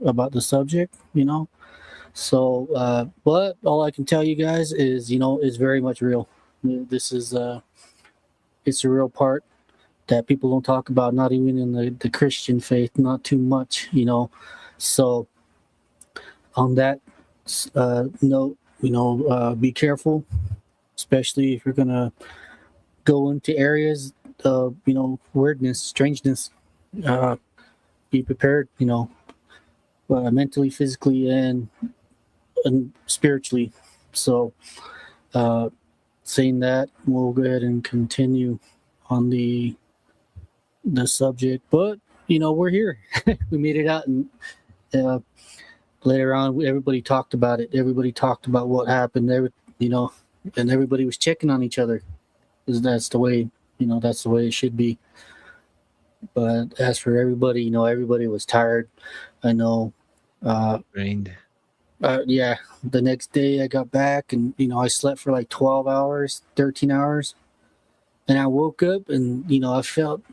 about the subject, So, but all I can tell you guys is, is very much real. This is it's a real part that people don't talk about, not even in the Christian faith, not too much, So, on that note, be careful, especially if you're gonna go into areas of, weirdness, strangeness. Be prepared, mentally, physically, and spiritually. So, saying that, we'll go ahead and continue on the subject. But we're here. We made it out, and later on, everybody talked about it. Everybody talked about what happened. And everybody was checking on each other. Because that's the way, that's the way it should be. But as for everybody, everybody was tired. I know. Rained. Yeah, the next day I got back, and I slept for like 12 hours, 13 hours, and I woke up, and I felt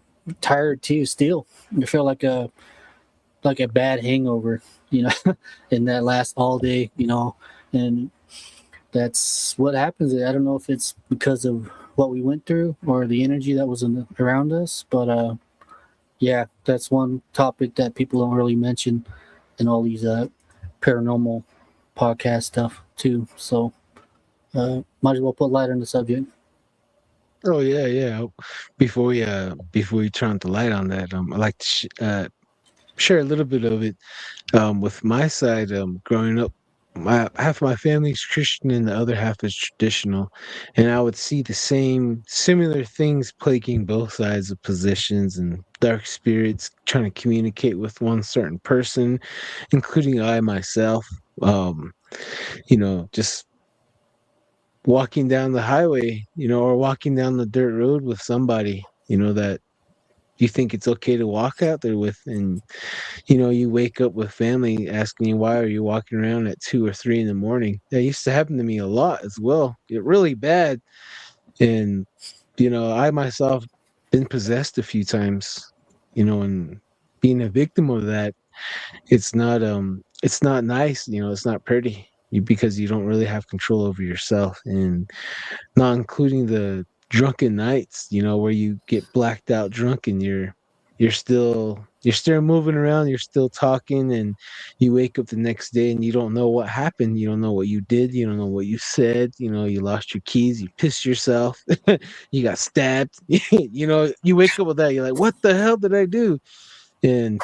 tired too. Still, I felt like a bad hangover, and that lasts all day, and that's what happens. I don't know if it's because of what we went through or the energy that was around us, but yeah, that's one topic that people don't really mention in all these paranormal podcast stuff too. So might as well put light on the subject. Oh yeah. Before we turn the light on that, I'd like to share a little bit of it. With my side, growing up, half my family's Christian and the other half is traditional, and I would see the similar things plaguing both sides of positions and dark spirits trying to communicate with one certain person, including I myself. Just walking down the highway, or walking down the dirt road with somebody, that you think it's okay to walk out there with, and you wake up with family asking you, why are you walking around at 2 or 3 in the morning? That used to happen to me a lot as well. Get really bad. And, I myself been possessed a few times, and being a victim of that, it's not nice, it's not pretty because you don't really have control over yourself, and not including the drunken nights, where you get blacked out drunk and you're still moving around, you're still talking, and you wake up the next day and you don't know what happened, you don't know what you did, you don't know what you said, you lost your keys, you pissed yourself, you got stabbed, you wake up with that, you're like, what the hell did I do? And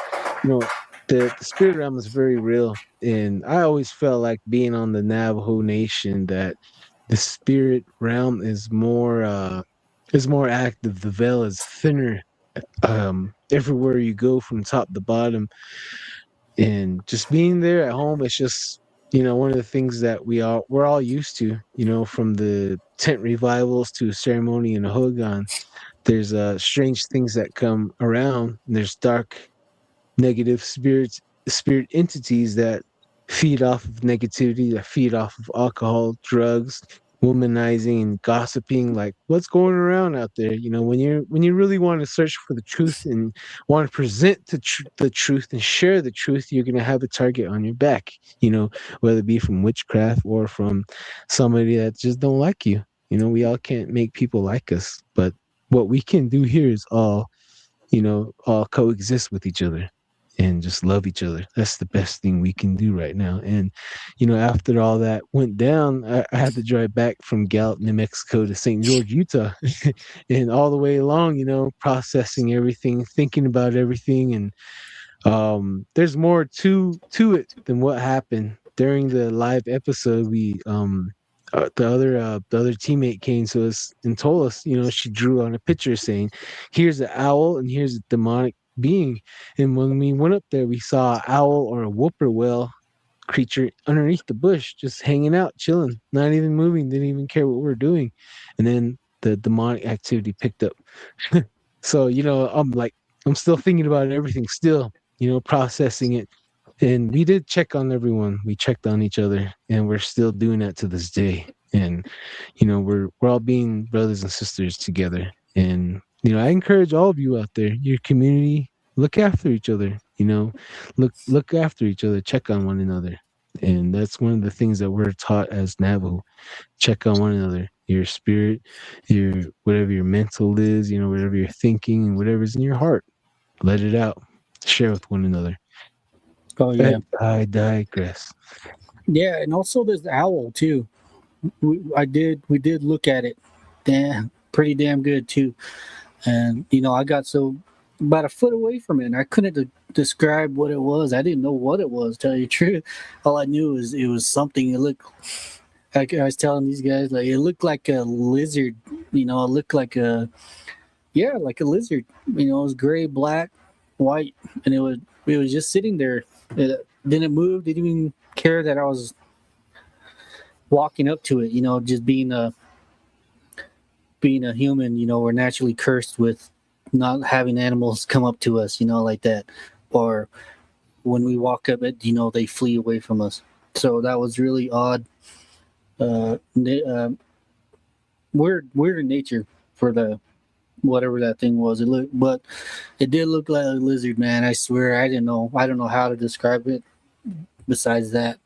the spirit realm is very real, and I always felt like, being on the Navajo Nation, that the spirit realm is more active. The veil is thinner everywhere you go, from top to bottom. And just being there at home, it's just one of the things that we're all used to, from the tent revivals to a ceremony in a hogan. There's strange things that come around, and there's dark, negative spirit entities that feed off of negativity, that feed off of alcohol, drugs, womanizing, and gossiping. Like, what's going around out there? When you really want to search for the truth and want to present the truth and share the truth, you're going to have a target on your back, whether it be from witchcraft or from somebody that just don't like you. We all can't make people like us, but what we can do here is all coexist with each other and just love each other. That's the best thing we can do right now. And, after all that went down, I had to drive back from Gallup, New Mexico to St. George, Utah. And all the way along, processing everything, thinking about everything. And there's more to it than what happened. During the live episode, the other teammate came to us and told us, she drew on a picture saying, here's an owl and here's a demonic being. And when we went up there, we saw an owl or a whippoorwill creature underneath the bush, just hanging out, chilling, not even moving, didn't even care what we were doing. And then the demonic activity picked up. So, I'm still thinking about everything, still, processing it. And we did check on everyone. We checked on each other, and we're still doing that to this day. And, we're all being brothers and sisters together. And, I encourage all of you out there, your community, look after each other, look after each other, check on one another. And that's one of the things that we're taught as Navajo. Check on one another, your spirit, your whatever your mental is, whatever you're thinking and whatever's in your heart. Let it out. Share with one another. Oh yeah. I digress. Yeah, and also there's the owl too. We did look at it. Pretty damn good too. And I got about a foot away from it, and I couldn't describe what it was. I didn't know what it was, tell you the truth. All I knew is it was something. It looked like, I was telling these guys, like, it looked like a lizard. It looked like like a lizard. It was gray, black, white, and it was just sitting there. It didn't move. Didn't even care that I was walking up to it. Just being a human. We're naturally cursed with not having animals come up to us, like that. Or when we walk up it, they flee away from us. So that was really odd. Weird in nature for the whatever that thing was. But it did look like a lizard, man. I swear, I don't know how to describe it besides that.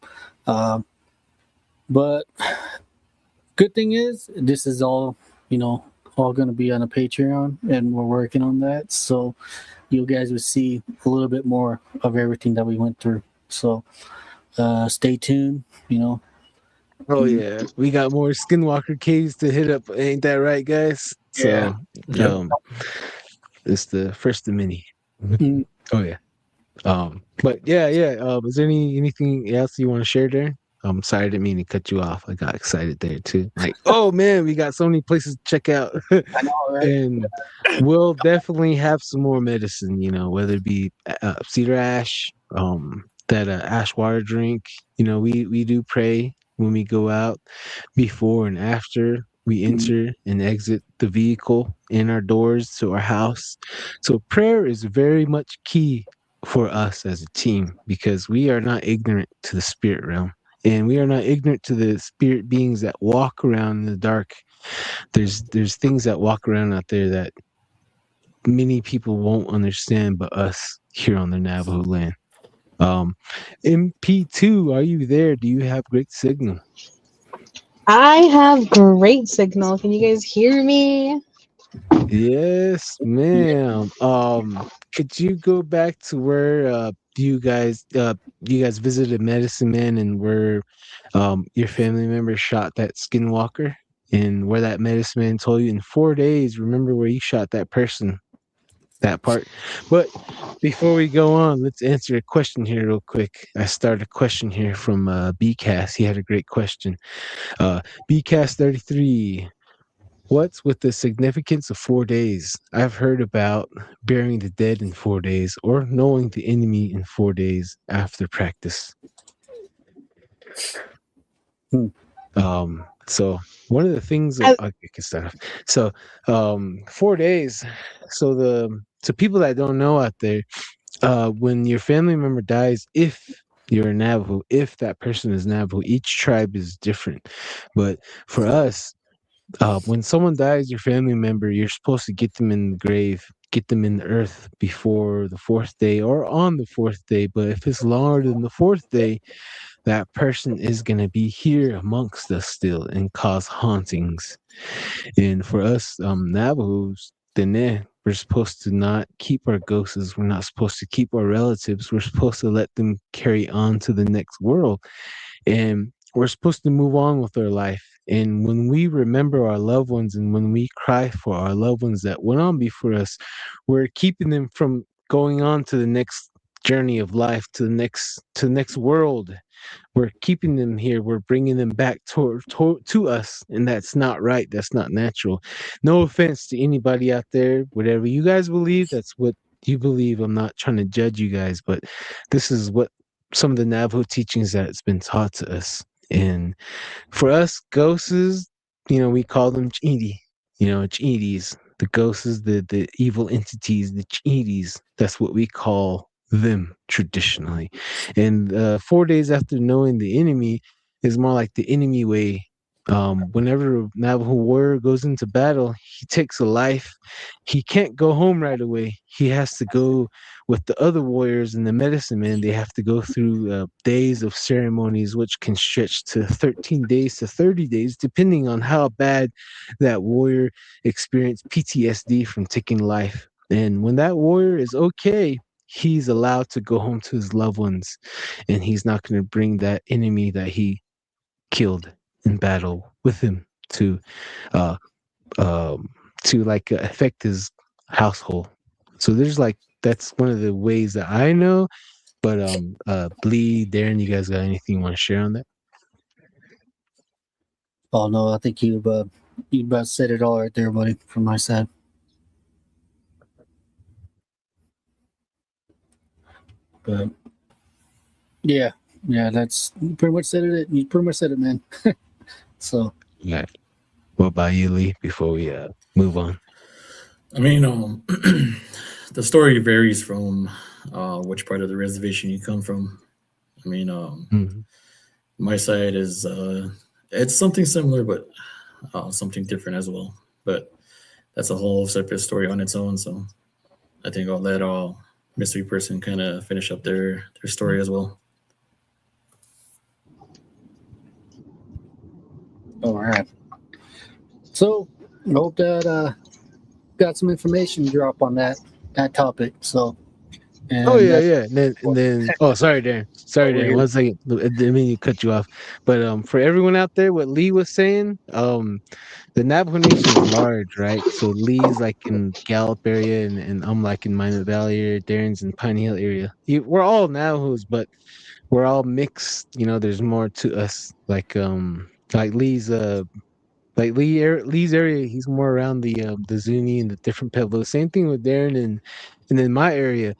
But good thing is, this is all going to be on a Patreon, and we're working on that. So you guys will see a little bit more of everything that we went through. So stay tuned, Oh yeah, we got more Skinwalker caves to hit up. Ain't that right, guys? Yeah. So, it's the first of many. Oh yeah. But yeah. Is there anything else you want to share there? I'm sorry, I didn't mean to cut you off. I got excited there too. Like, oh man, we got so many places to check out. I know, right? And we'll definitely have some more medicine, whether it be cedar ash, that ash water drink. We do pray when we go out, before and after we enter and exit the vehicle, in our doors to our house. So prayer is very much key for us as a team, because we are not ignorant to the spirit realm. And we are not ignorant to the spirit beings that walk around in the dark. There's things that walk around out there that many people won't understand but us here on the Navajo land. MP2, are you there? Do you have great signal? I have great signal. Can you guys hear me? Yes, ma'am. Could you go back to where you guys visited Medicine Man, and where your family member shot that skinwalker, and where that Medicine Man told you in 4 days, remember where you shot that person, that part. But before we go on, let's answer a question here real quick. I started a question here from BCast. He had a great question. BCast 33. What's with the significance of 4 days? I've heard about burying the dead in 4 days, or knowing the enemy in 4 days after practice. So one of the things I can start off. So 4 days. So people that don't know out there, when your family member dies, if you're a Navajo, if that person is Navajo, each tribe is different. But for us, when someone dies, your family member, you're supposed to get them in the grave, get them in the earth before the 4th day or on the 4th day. But if it's longer than the 4th day, that person is going to be here amongst us still and cause hauntings. And for us Navajos, we're supposed to not keep our ghosts. We're not supposed to keep our relatives. We're supposed to let them carry on to the next world. And we're supposed to move on with our life. And when we remember our loved ones, and when we cry for our loved ones that went on before us, we're keeping them from going on to the next journey of life, to the next world. We're keeping them here. We're bringing them back to us, and that's not right. That's not natural. No offense to anybody out there. Whatever you guys believe, that's what you believe. I'm not trying to judge you guys, but this is what some of the Navajo teachings that's been taught to us. And for us, ghosts, we call them chidi, chidis. The ghosts, the evil entities, the chidis. That's what we call them traditionally. And 4 days after knowing the enemy is more like the enemy way. Whenever a Navajo warrior goes into battle, he takes a life. He can't go home right away. He has to go with the other warriors and the medicine men. They have to go through days of ceremonies, which can stretch to 13 days to 30 days, depending on how bad that warrior experienced PTSD from taking life. And when that warrior is okay, he's allowed to go home to his loved ones, and he's not going to bring that enemy that he killed in battle with him to affect his household. So there's that's one of the ways that I know. But Lee, Darren, you guys got anything you want to share on that? Oh no, I think you about said it all right there, buddy, from my side. But yeah, that's pretty much said it. You pretty much said it, man. So yeah. What about you, Lee? Before we move on. I mean, the story varies from which part of the reservation you come from. I mean, my side is it's something similar, but something different as well. But that's a whole separate story on its own. So I think I'll let mystery person kind of finish up their story as well. all right. So I hope that got some information to drop on that topic. So. And yeah. And then oh, sorry, Darren. Sorry, Darren. 1 second. I didn't mean to cut you off. But for everyone out there, what Lee was saying, the Navajo Nation is large, right? So Lee's like in Gallup area, and I'm like in Minot Valley area. Darren's in Pine Hill area. We're all Navajos, but we're all mixed. There's more to us. Like Lee's Lee's area, he's more around the Zuni and the different Pueblos. Same thing with Darren, and in my area,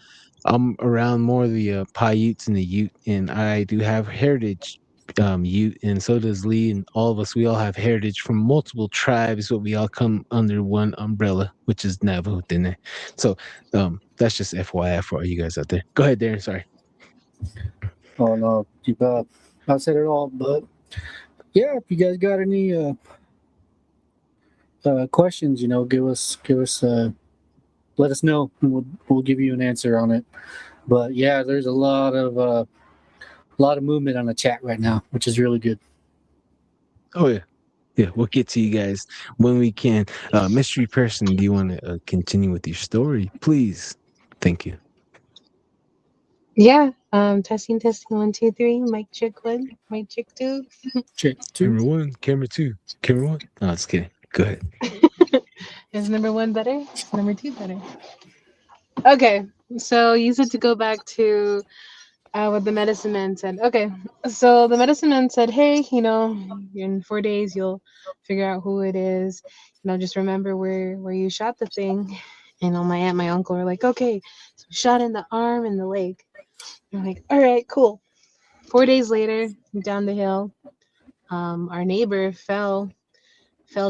I'm around more of the Paiutes and the Ute, and I do have heritage Ute, and so does Lee, and all of us. We all have heritage from multiple tribes, but we all come under one umbrella, which is Navajo Dene. So that's just FYI for all you guys out there. Go ahead, Darren. Sorry. Oh no, I said it all. But yeah, if you guys got any questions, give us let us know, and we'll give you an answer on it. But yeah, there's a lot of movement on the chat right now, which is really good. Oh yeah, we'll get to you guys when we can. Mystery person, do you want to continue with your story, please? Thank you. Yeah. Testing 1 2 3. Mic check 1. Mic check 2. Check 2. Camera 1. Camera 2. Camera 1. No, just kidding. Go ahead. Is number 1 better? Number 2 better? Okay. So you said to go back to what the medicine man said. Okay. So the medicine man said, hey, in 4 days you'll figure out who it is. Just remember where you shot the thing. And my aunt, my uncle are like, okay, so shot in the arm and the leg. I'm like, all right, cool. 4 days later, down the hill, our neighbor fell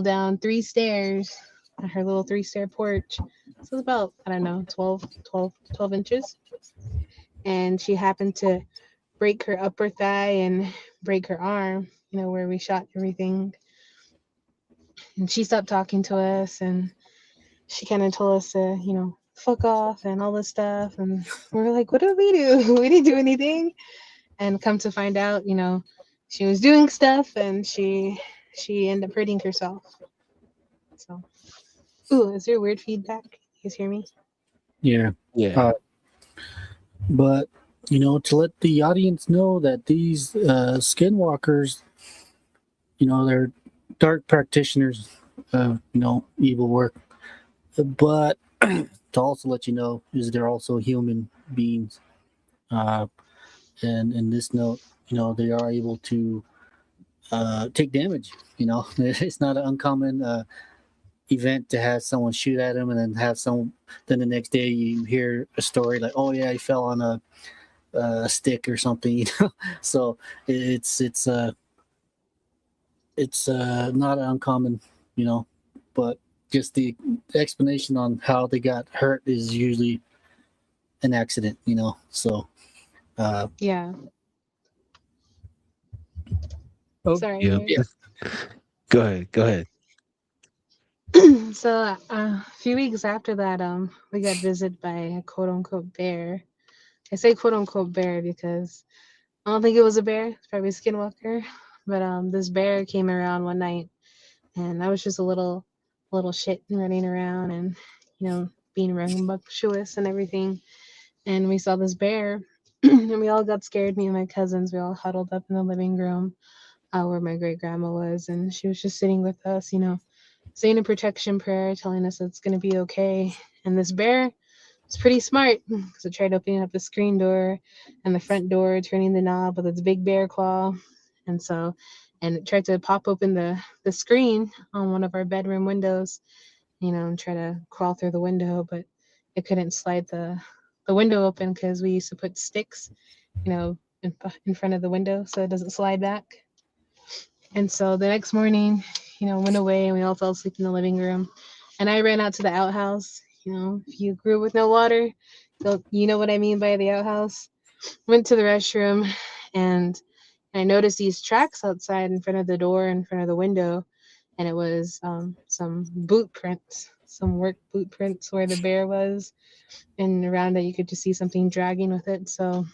down 3 stairs on her little 3-stair porch. So it's about, 12 inches. And she happened to break her upper thigh and break her arm, where we shot everything. And she stopped talking to us, and she kind of told us to, fuck off and all this stuff. And we were like, what did we do? We didn't do anything. And come to find out, she was doing stuff, and she ended up hurting herself. So, ooh, is there weird feedback? You guys hear me? Yeah. But to let the audience know that these skinwalkers, they're dark practitioners of evil work. But to also let you know is they're also human beings. And in this note, they are able to take damage. It's not an uncommon event to have someone shoot at him, and then then the next day you hear a story like, oh yeah, he fell on a stick or something, So it's not uncommon, but just the explanation on how they got hurt is usually an accident, So Yeah. Sorry. Yeah. Eric. Go ahead. So a few weeks after that, we got visited by a quote unquote bear. I say quote unquote bear because I don't think it was a bear. It's probably a skinwalker. But this bear came around one night, and I was just a little shit running around and being rambunctious and everything. And we saw this bear, and we all got scared. Me and my cousins, we all huddled up in the living room, where my great grandma was, and she was just sitting with us, saying a protection prayer, telling us it's gonna be okay. And this bear was pretty smart because it tried opening up the screen door and the front door, turning the knob with its big bear claw, and it tried to pop open the screen on one of our bedroom windows, and try to crawl through the window, but it couldn't slide the window open because we used to put sticks, in front of the window so it doesn't slide back. And so the next morning, went away and we all fell asleep in the living room. And I ran out to the outhouse. If you grew up with no water, you know what I mean by the outhouse. Went to the restroom, and I noticed these tracks outside in front of the door, in front of the window. And it was some boot prints, some work boot prints where the bear was. And around it, you could just see something dragging with it. So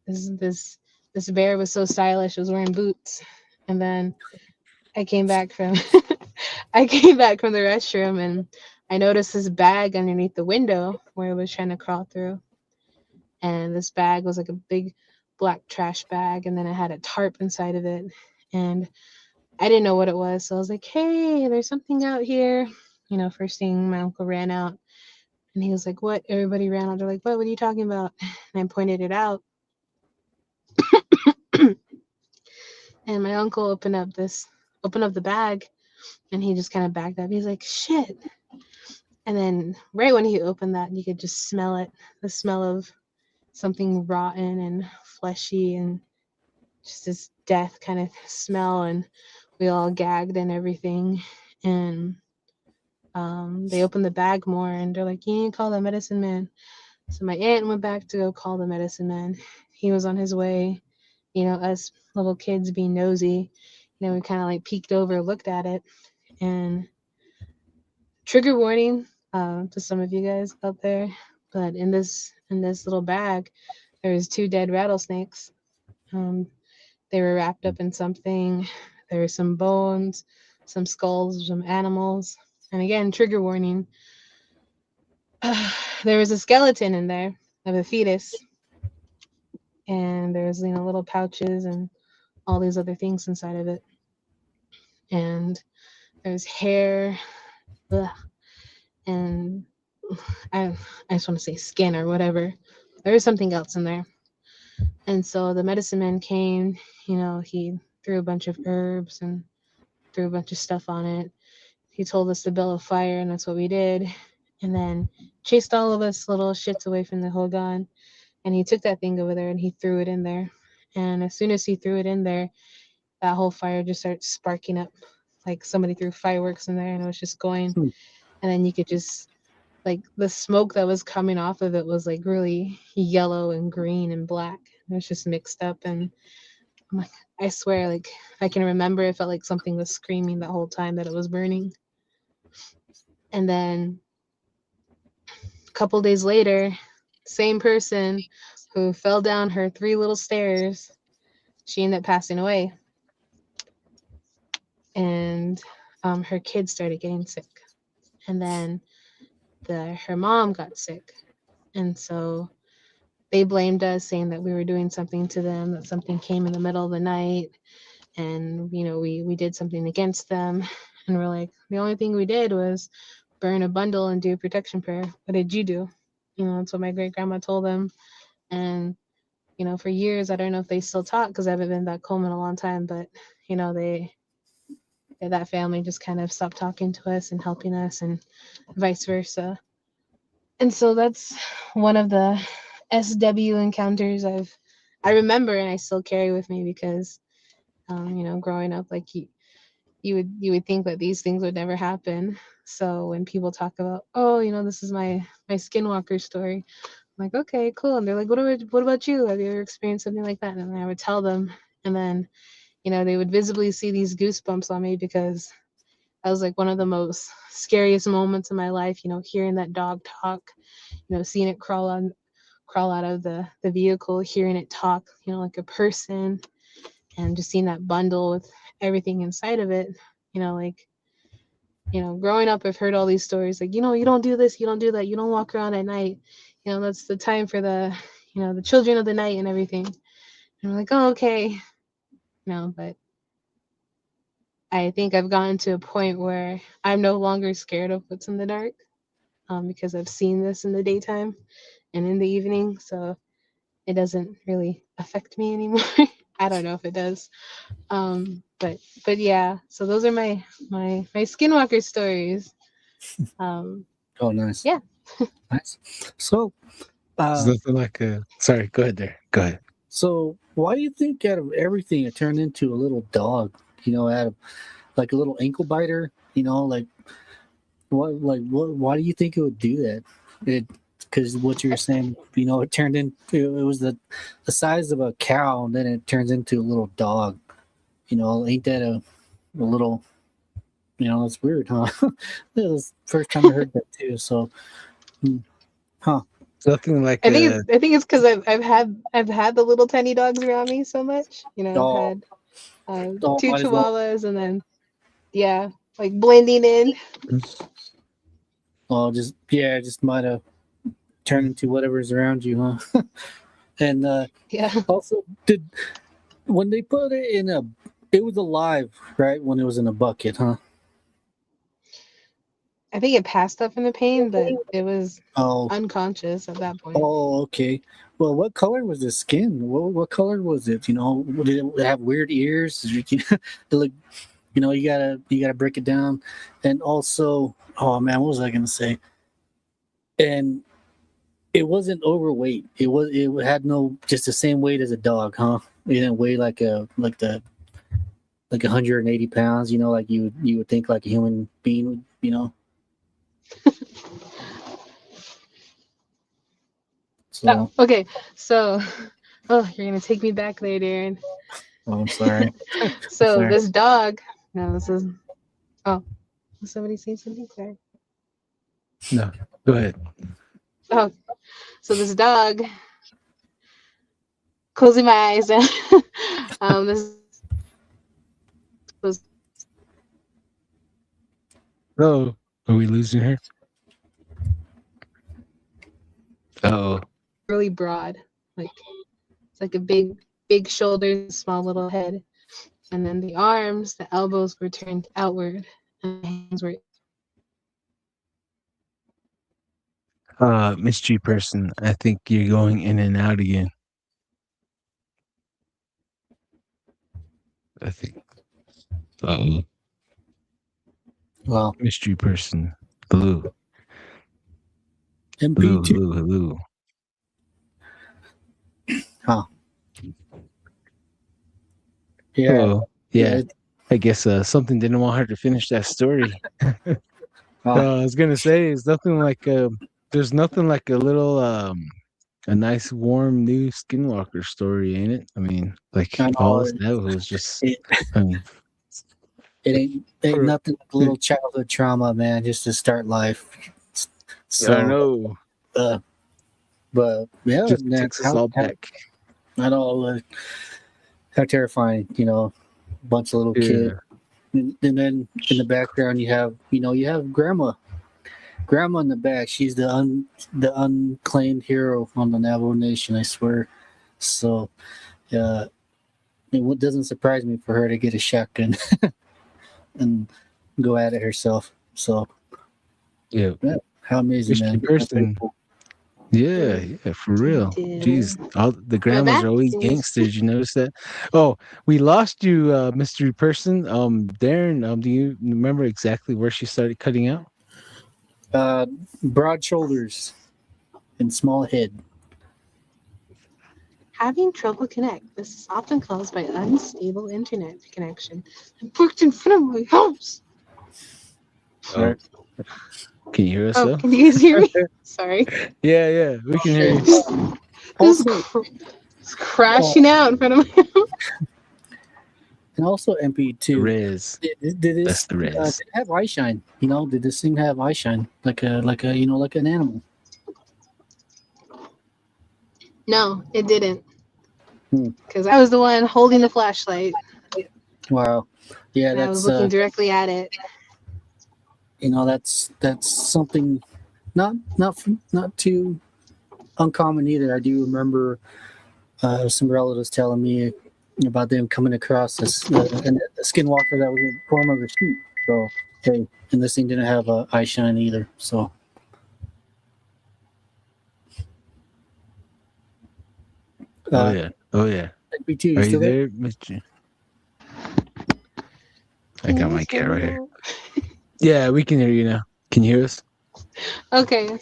this bear was so stylish, it was wearing boots. And then I came back from I came back from the restroom, and I noticed this bag underneath the window where it was trying to crawl through. And this bag was like a big black trash bag, and then it had a tarp inside of it. And I didn't know what it was, so I was like, "Hey, there's something out here." First thing, my uncle ran out, and he was like, "What?" Everybody ran out. They're like, "What? What are you talking about?" And I pointed it out. And my uncle opened up the bag, and he just kind of backed up. He's like, "Shit." And then right when he opened that, you could just smell it. The smell of something rotten and fleshy and just this death kind of smell. And we all gagged and everything. And they opened the bag more, and they're like, "You need to call the medicine man." So my aunt went back to go call the medicine man. He was on his way. Us little kids being nosy, we kind of like peeked over, looked at it, and trigger warning to some of you guys out there, but in this little bag, there was 2 dead rattlesnakes. They were wrapped up in something. There were some bones, some skulls, some animals, and again, trigger warning. There was a skeleton in there of a fetus, and there's little pouches and all these other things inside of it, and there's hair, and I just want to say skin or whatever. There was something else in there. And so the medicine man came, he threw a bunch of herbs and threw a bunch of stuff on it. He told us to build a fire, and that's what we did. And then chased all of us little shits away from the hogan. And he took that thing over there and he threw it in there. And as soon as he threw it in there, that whole fire just started sparking up. Like somebody threw fireworks in there, and it was just going. And then you could just, like, the smoke that was coming off of it was like really yellow and green and black. It was just mixed up. And I'm like, I swear, like, I can remember it felt like something was screaming the whole time that it was burning. And then a couple days later, same person who fell down her 3 little stairs, she ended up passing away. And her kids started getting sick. And then her mom got sick. And so they blamed us, saying that we were doing something to them, that something came in the middle of the night, and we did something against them. And we're like, the only thing we did was burn a bundle and do a protection prayer. What did you do? That's what my great grandma told them. And for years, I don't know if they still talk because I haven't been back home in a long time, but that family just kind of stopped talking to us and helping us, and vice versa. And so that's one of the SW encounters I remember and I still carry with me because growing up, like you would think that these things would never happen. So when people talk about, oh, this is my skinwalker story, I'm like, okay, cool. And they're like, what about you? Have you ever experienced something like that? And I would tell them, and then they would visibly see these goosebumps on me because that was like one of the most scariest moments in my life. Hearing that dog talk, seeing it crawl out of the vehicle, hearing it talk, like a person, and just seeing that bundle with everything inside of it. Growing up, I've heard all these stories like, you don't do this, you don't do that, you don't walk around at night. That's the time for the children of the night and everything. And I'm like, oh, okay. But I think I've gotten to a point where I'm no longer scared of what's in the dark, because I've seen this in the daytime and in the evening. So it doesn't really affect me anymore. I don't know if it does. But yeah, so those are my skinwalker stories. Oh, nice. Yeah. Nice. So, There's nothing like a. Sorry, go ahead there. Go ahead. So why do you think out of everything it turned into a little dog? Out of like a little ankle biter. Like what? Why do you think it would do that? Because what you're saying, it turned into it was the size of a cow, and then it turns into a little dog. Ain't that a little? It's weird, huh? It was the first time I heard that too. So, huh? Nothing like. I think it's because I've had the little tiny dogs around me so much. I've had two chihuahuas, and then like blending in. Oh, just might have turned into whatever's around you, huh? And also, when they put it it was alive, right? When it was in a bucket, huh? I think it passed up in the pain, but it was unconscious at that point. Oh, okay. Well, what color was the skin? What color was it? Did it have weird ears? Like, you gotta break it down. And also, oh man, what was I gonna say? And it wasn't overweight. It had just the same weight as a dog, huh? It didn't weigh like 180 pounds. Like you would think like a human being would. So. Oh, okay. So, you're gonna take me back there, Darren. Oh, I'm sorry. This dog. No, this is. Oh, was somebody saying something? Sorry. No, go ahead. Oh, so this dog. Closing my eyes. This was. Oh, are we losing her? Oh. Really broad, like it's like a big shoulders, small little head, and then the arms, the elbows were turned outward, and the hands were. Mystery person, I think you're going in and out again. I think. Well, mystery person, hello. MP2. Hello. Huh. Yeah. Hello. Yeah. I guess something didn't want her to finish that story. I was gonna say it's nothing like there's nothing like a little a nice warm new skinwalker story, ain't it? I mean, like all that was just it ain't nothing like a little childhood trauma, man, just to start life. So I know. But yeah, just takes us all back. I know how terrifying, bunch of little kids. And then in the background you have grandma in the back. She's the unclaimed hero on the Navajo Nation, I swear. So it doesn't surprise me for her to get a shotgun and go at it herself. So yeah, how amazing, man. Person. Yeah, for real. Jeez, all the grandmas are always gangsters. You notice that? Oh, we lost you, mystery person. Darren, do you remember exactly where she started cutting out? Broad shoulders and small head. having trouble connect. This is often caused by unstable internet connection. I parked in front of my house. Oh. Can you hear us Oh, though? can you guys hear me? Sorry. Yeah, we can hear you. This is crashing out in front of my house. And also MP2. Riz. Did That's the Riz. did it have eye shine? You know, did this thing have eye shine like a like an animal? No, it didn't. Hmm. Because I was the one holding the flashlight. Wow. Yeah, And I was that's looking directly at it. you know, that's something not too uncommon either. I do remember some relatives telling me about them coming across a skinwalker that was in the form of a sheep. So hey, and this thing didn't have eye shine either. So Oh yeah. MP2, you Are you still there? there, Mr.? I got my cat right here. Yeah, we can hear you now. Can you hear us? Okay.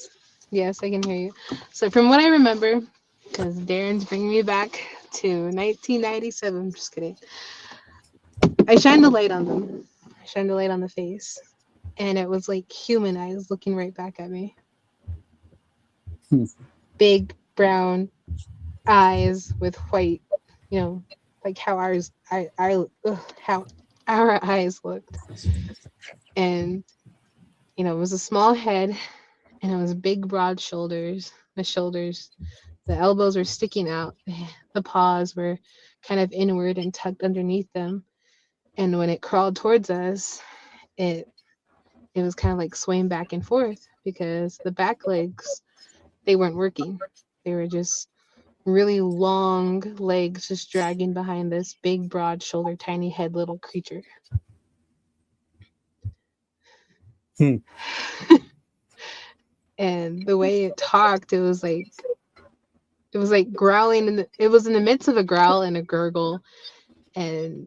Yes, I can hear you. So from what I remember, because Darren's bringing me back to 1997. I'm just kidding. I shined the light on them. I shined the light on the face. And it was like human eyes looking right back at me. Big brown eyes with white, like how how our eyes looked. And it was a small head, and it was big broad shoulders. The elbows were sticking out, the paws were kind of inward and tucked underneath them. And when it crawled towards us, it was kind of like swaying back and forth because the back legs, they weren't working. They were just really long legs just dragging behind this big broad shoulder, tiny head little creature. And the way it talked, it was like growling, it was in the midst of a growl and a gurgle, and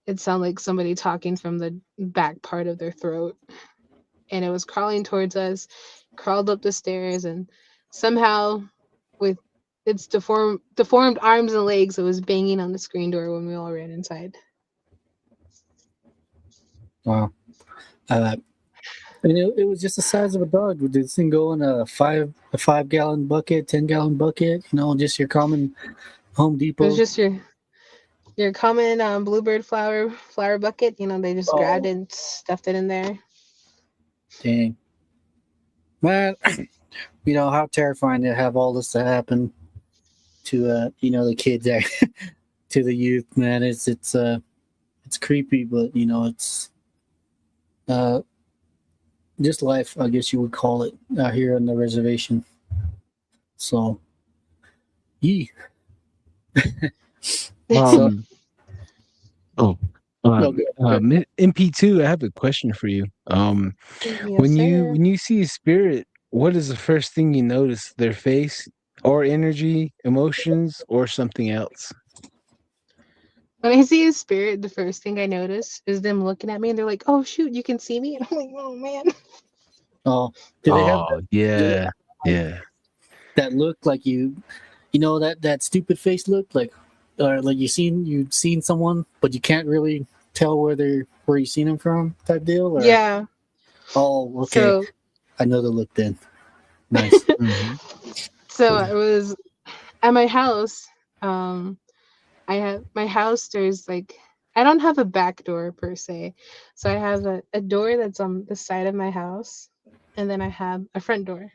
it sounded like somebody talking from the back part of their throat. And it was crawling towards us, crawled up the stairs, and somehow with its deformed arms and legs, it was banging on the screen door when we all ran inside. Wow. And it was just the size of a dog. Did this thing go in a 5-gallon bucket, 10-gallon bucket? Just your common Home Depot. It was just your common bluebird flower bucket. They just grabbed it and stuffed it in there. Dang. Man, how terrifying to have all this to happen to the kids there, to the youth, man. It's creepy, but it's just life, I guess you would call it, out here on the reservation. So, yee. MP2, I have a question for you. Yes, when sir. you see a spirit, what is the first thing you notice? Their face, or energy, emotions, or something else? When I see a spirit, the first thing I notice is them looking at me, and they're like, "Oh shoot, you can see me!" And I'm like, "Oh man." Oh, do they have yeah. that look like that stupid face look, like, or like you've seen someone, but you can't really tell where you seen them from, type deal? Or? Yeah. Oh, okay. So, I know the look then. Nice. Mm-hmm. So I was at my house. I have my house. There's I don't have a back door per se, so I have a door that's on the side of my house, and then I have a front door.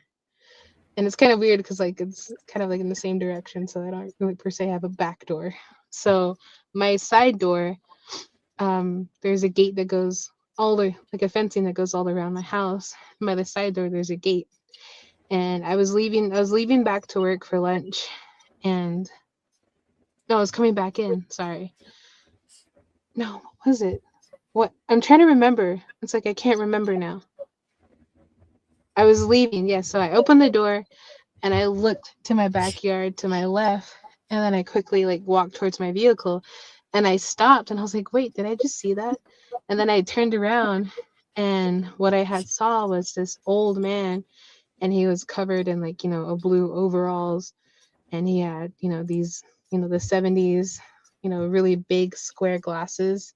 And it's kind of weird because it's kind of in the same direction, so I don't really per se have a back door. So my side door, there's a gate that goes a fencing that goes all around my house. And by the side door, there's a gate. And I was leaving back to work for lunch, and no, I was coming back in. Sorry. No, what was it? What? I'm trying to remember. It's I can't remember now. I was leaving, yes. So I opened the door, and I looked to my backyard to my left, and then I quickly walked towards my vehicle, and I stopped, and I was like, wait, did I just see that? And then I turned around, and what I had saw was this old man, and he was covered in a blue overalls, and he had these the 70s, really big square glasses.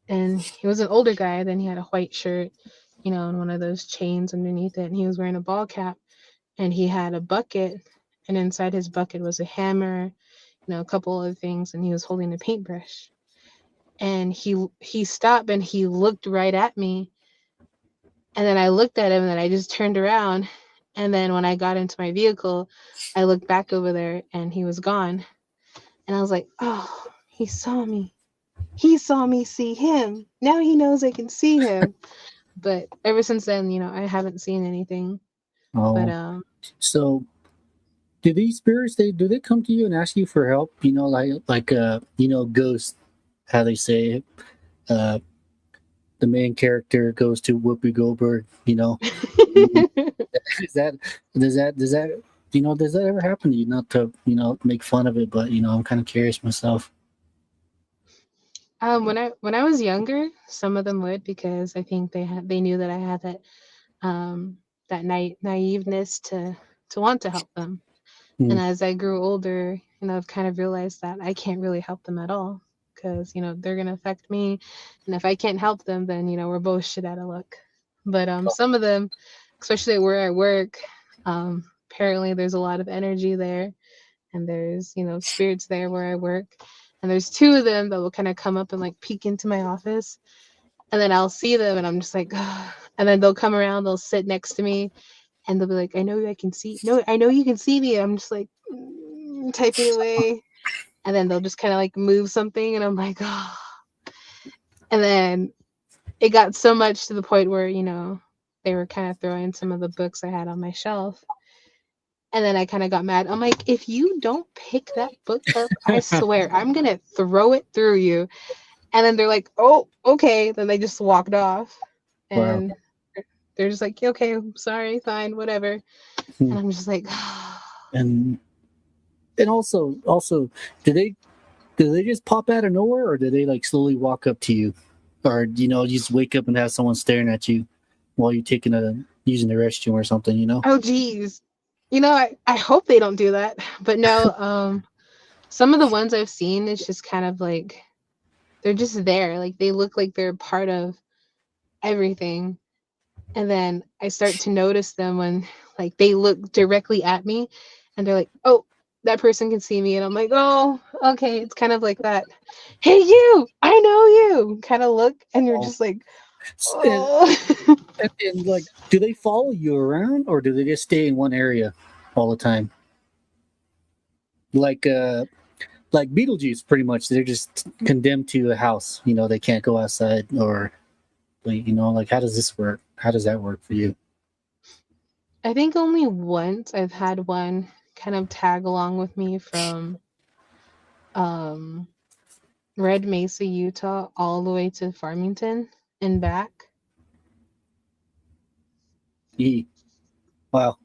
And he was an older guy. Then he had a white shirt, and one of those chains underneath it. And he was wearing a ball cap, and he had a bucket. And inside his bucket was a hammer, a couple of things. And he was holding a paintbrush. And he stopped and he looked right at me. And then I looked at him and then I just turned around. And then when I got into my vehicle, I looked back over there and he was gone. And I was like, oh, he saw me. He saw me see him. Now he knows I can see him. But ever since then, I haven't seen anything. Oh. But So do these spirits, do they come to you and ask you for help? Like ghosts, how they say it. The main character goes to Whoopi Goldberg, does that ever happen to you? Not to, make fun of it, but I'm kind of curious myself. when I was younger, some of them would, because I think they knew that I had that naiveness to want to help them. And as I grew older, I've kind of realized that I can't really help them at all, because they're gonna affect me, and if I can't help them, then we're both shit out of luck. But some of them, especially where I work, apparently there's a lot of energy there, and there's spirits there where I work, and there's two of them that will kind of come up and like peek into my office, and then I'll see them and I'm just like, ugh. And then they'll come around, they'll sit next to me, and they'll be like, I know you can see me. And I'm just like typing away. And then they'll just kind of like move something, and I'm like, oh. And then it got so much to the point where, they were kind of throwing some of the books I had on my shelf. And then I kind of got mad. I'm like, if you don't pick that book up, I swear, I'm going to throw it through you. And then they're like, oh, okay. Then they just walked off. And they're just like, okay, sorry, fine, whatever. And I'm just like, And also, do they just pop out of nowhere, or do they like slowly walk up to you, or you just wake up and have someone staring at you while you're using the restroom or something? Oh, geez. I hope they don't do that, but no. Some of the ones I've seen, it's just kind of like they're just there, like they look like they're part of everything, and then I start to notice them when like they look directly at me, and they're like, oh, that person can see me, and I'm like, oh, okay. It's kind of like that, hey, you, I know you kind of look, and you're just like, oh. And like, do they follow you around, or do they just stay in one area all the time? Like Beetlejuice, pretty much. They're just condemned to a house. They can't go outside, or like, how does this work? How does that work for you? I think only once I've had one kind of tag along with me from Red Mesa, Utah, all the way to Farmington and back. Wow.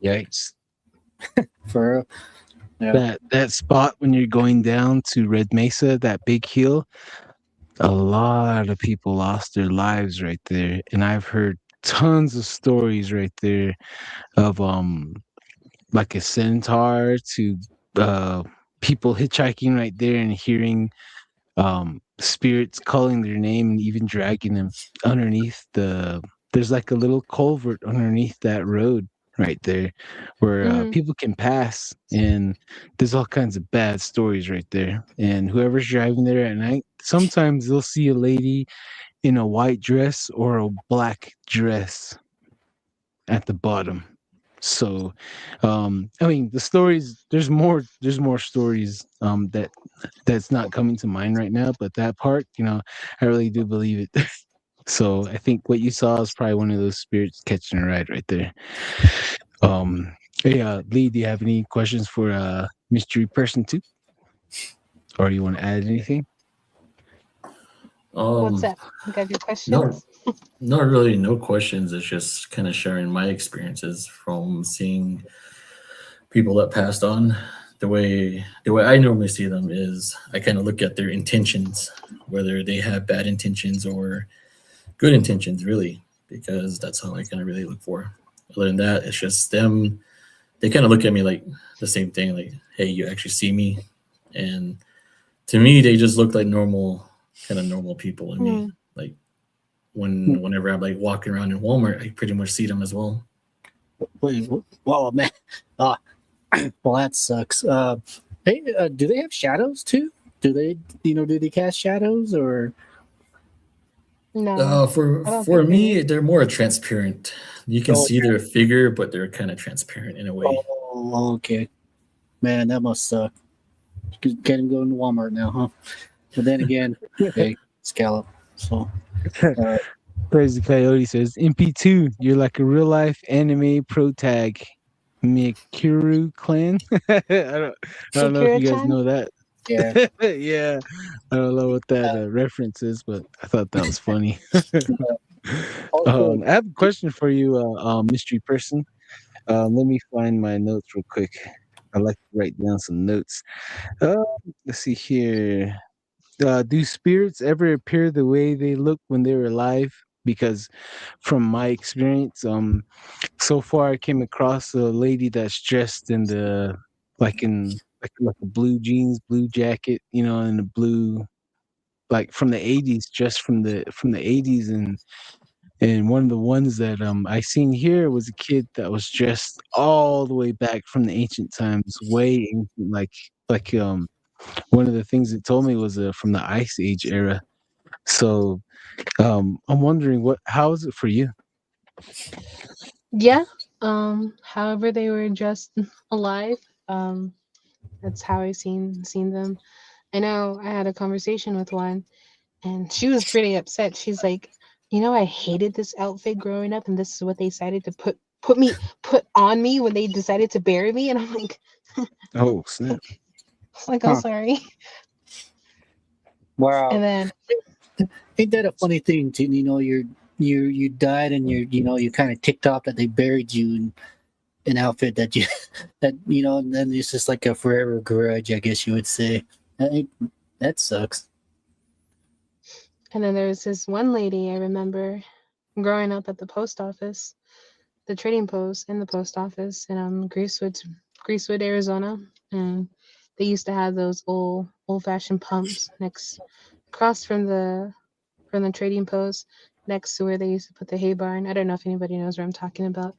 Yikes. For yeah. That spot when you're going down to Red Mesa, that big hill, a lot of people lost their lives right there. And I've heard tons of stories right there of like a centaur to people hitchhiking right there and hearing spirits calling their name and even dragging them underneath there's like a little culvert underneath that road right there where people can pass, and there's all kinds of bad stories right there. And whoever's driving there at night, sometimes they'll see a lady in a white dress or a black dress at the bottom. So I mean, the stories, there's more stories that's not coming to mind right now, but that part, I really do believe it. So I think what you saw is probably one of those spirits catching a ride right there. Hey, Lee, do you have any questions for Mystery Person 2? Or you want to add anything? What's up? You got your questions? Not really, no questions. It's just kind of sharing my experiences from seeing people that passed on. The way I normally see them is I kind of look at their intentions, whether they have bad intentions or good intentions, really, because that's how I kind of really look for. Other than that, it's just them they kind of look at me like the same thing, like, hey, you actually see me? And to me, they just look like normal people to me. Like whenever I'm like walking around in Walmart, I pretty much see them as well. Wait, whoa, man. Well, that sucks. Hey, do they have shadows too? Do they cast shadows or? No. I For don't think they me, do. they're more transparent. You can Oh, see their figure, but they're kind of transparent in a way. Oh, okay. Man, that must suck. Can't even go into Walmart now, huh? But then again, hey, scallop. So, Crazy Coyote says, MP2, you're like a real life anime pro tag. Mikuru clan. I don't know if you guys Shakira-chan? know that. yeah. Yeah, I don't know what that reference is, but I thought that was funny. Also, I have a question for you, mystery person. Let me find my notes real quick. I like to write down some notes. Let's see here. Do spirits ever appear the way they look when they were alive? Because from my experience, so far I came across a lady that's dressed in the like a blue jeans, blue jacket, and a blue like from the 80s, just from the 80s, and one of the ones that I seen here was a kid that was dressed all the way back from the ancient times, way ancient, like one of the things it told me was from the Ice Age era. So I'm wondering how is it for you? Yeah. However they were just alive. That's how I seen them. I know I had a conversation with one, and she was pretty upset. She's like, I hated this outfit growing up, and this is what they decided to put on me when they decided to bury me. And I'm like, Oh snap! I'm Huh. sorry. Wow. And then Ain't that a funny thing? To you died and you kind of ticked off that they buried you in an outfit that you and then it's just like a forever grudge, I guess you would say. That sucks. And then there was this one lady I remember growing up at the post office, the trading post in the post office in Greasewood, Arizona. And they used to have those old-fashioned pumps across from the trading post next to where they used to put the hay barn. I don't know if anybody knows where I'm talking about.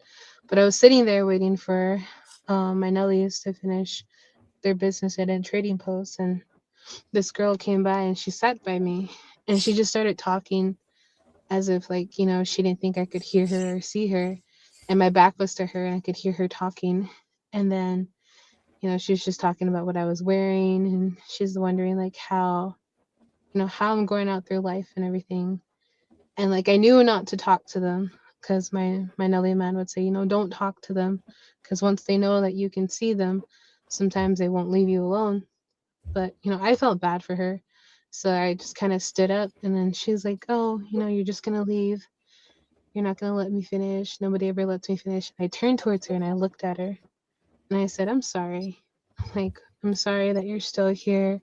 But I was sitting there waiting for my Nellies to finish their business at a trading post, and this girl came by and she sat by me, and she just started talking as if she didn't think I could hear her or see her, and my back was to her and I could hear her talking. And then she was just talking about what I was wearing, and she's wondering how I'm going out through life and everything. And I knew not to talk to them, because my Nelly man would say, don't talk to them, because once they know that you can see them, sometimes they won't leave you alone. But I felt bad for her, so I just kind of stood up, and then she's like, oh, you're just gonna leave, you're not gonna let me finish, nobody ever lets me finish. And I turned towards her and I looked at her and I said, I'm sorry. I'm sorry that you're still here.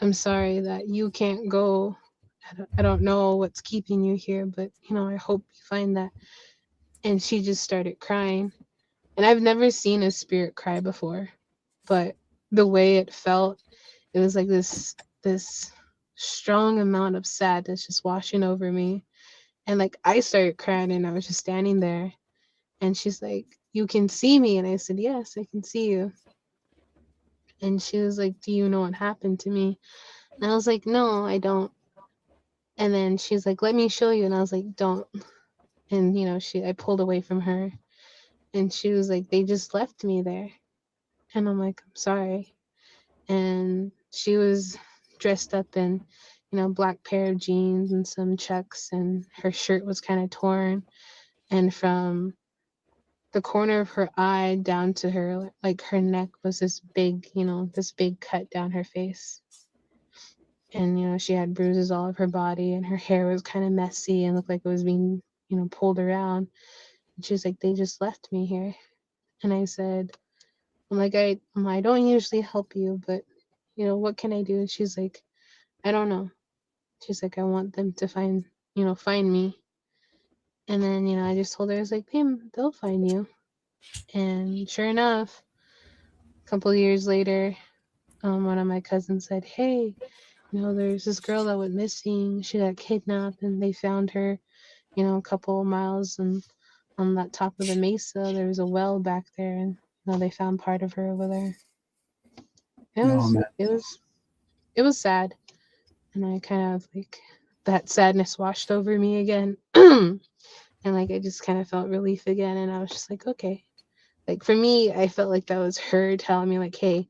I'm sorry that you can't go. I don't know what's keeping you here, but I hope you find that. And she just started crying. And I've never seen a spirit cry before, but the way it felt, it was like this strong amount of sadness just washing over me. And I started crying, and I was just standing there, and she's like, you can see me? And I said, yes, I can see you. And she was like, do you know what happened to me? And I was like, no, I don't. And then she's like, let me show you. And I was like, don't. And I pulled away from her, and she was like, they just left me there. And I'm like, I'm sorry. And she was dressed up in black pair of jeans and some chucks, and her shirt was kind of torn, and from the corner of her eye down to her her neck was this big cut down her face. And she had bruises all over her body, and her hair was kind of messy and looked like it was being pulled around. And she's like, they just left me here. And I said, I don't usually help you, but what can I do? And she's like, I don't know. She's like, I want them to find me. And then I just told her, I was like, they'll find you. And sure enough, a couple of years later, one of my cousins said, "Hey, there's this girl that went missing. She got kidnapped, and they found her, a couple of miles and on that top of the mesa. There was a well back there, and they found part of her over there." It Oh, was man. it was sad, and I kind of that sadness washed over me again, and I just kind of felt relief again, and I was just like, okay. For me, I felt like that was her telling me hey,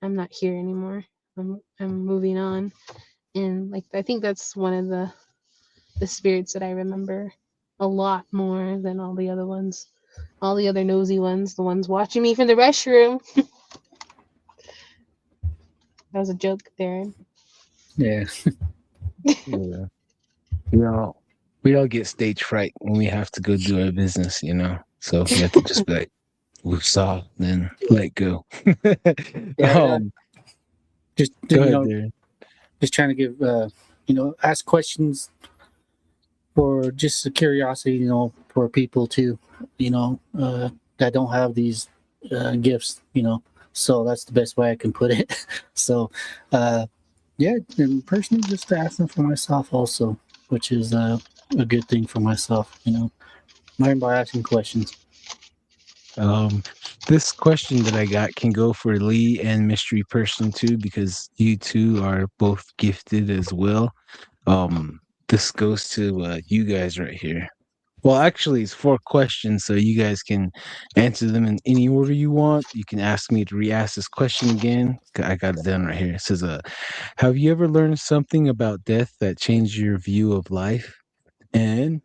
I'm not here anymore. I'm moving on. And I think that's one of the spirits that I remember a lot more than all the other ones. All the other nosy ones, the ones watching me from the restroom. That was a joke, Darren. Yeah. Yeah. We all get stage fright when we have to go do our business, So we have to just be like, we saw, then let go. Yeah, just Go ahead, Darren. just trying to give ask questions for just the curiosity, for people too, that don't have these gifts, So that's the best way I can put it. So, yeah, and personally, just asking for myself also, which is a good thing for myself. Learn by asking questions. This question that I got can go for Lee and Mystery Person too, because you two are both gifted as well. This goes to you guys right here. Well, actually, it's 4 questions, so you guys can answer them in any order you want. You can ask me to re-ask this question again. I got it done right here. It says, have you ever learned something about death that changed your view of life? And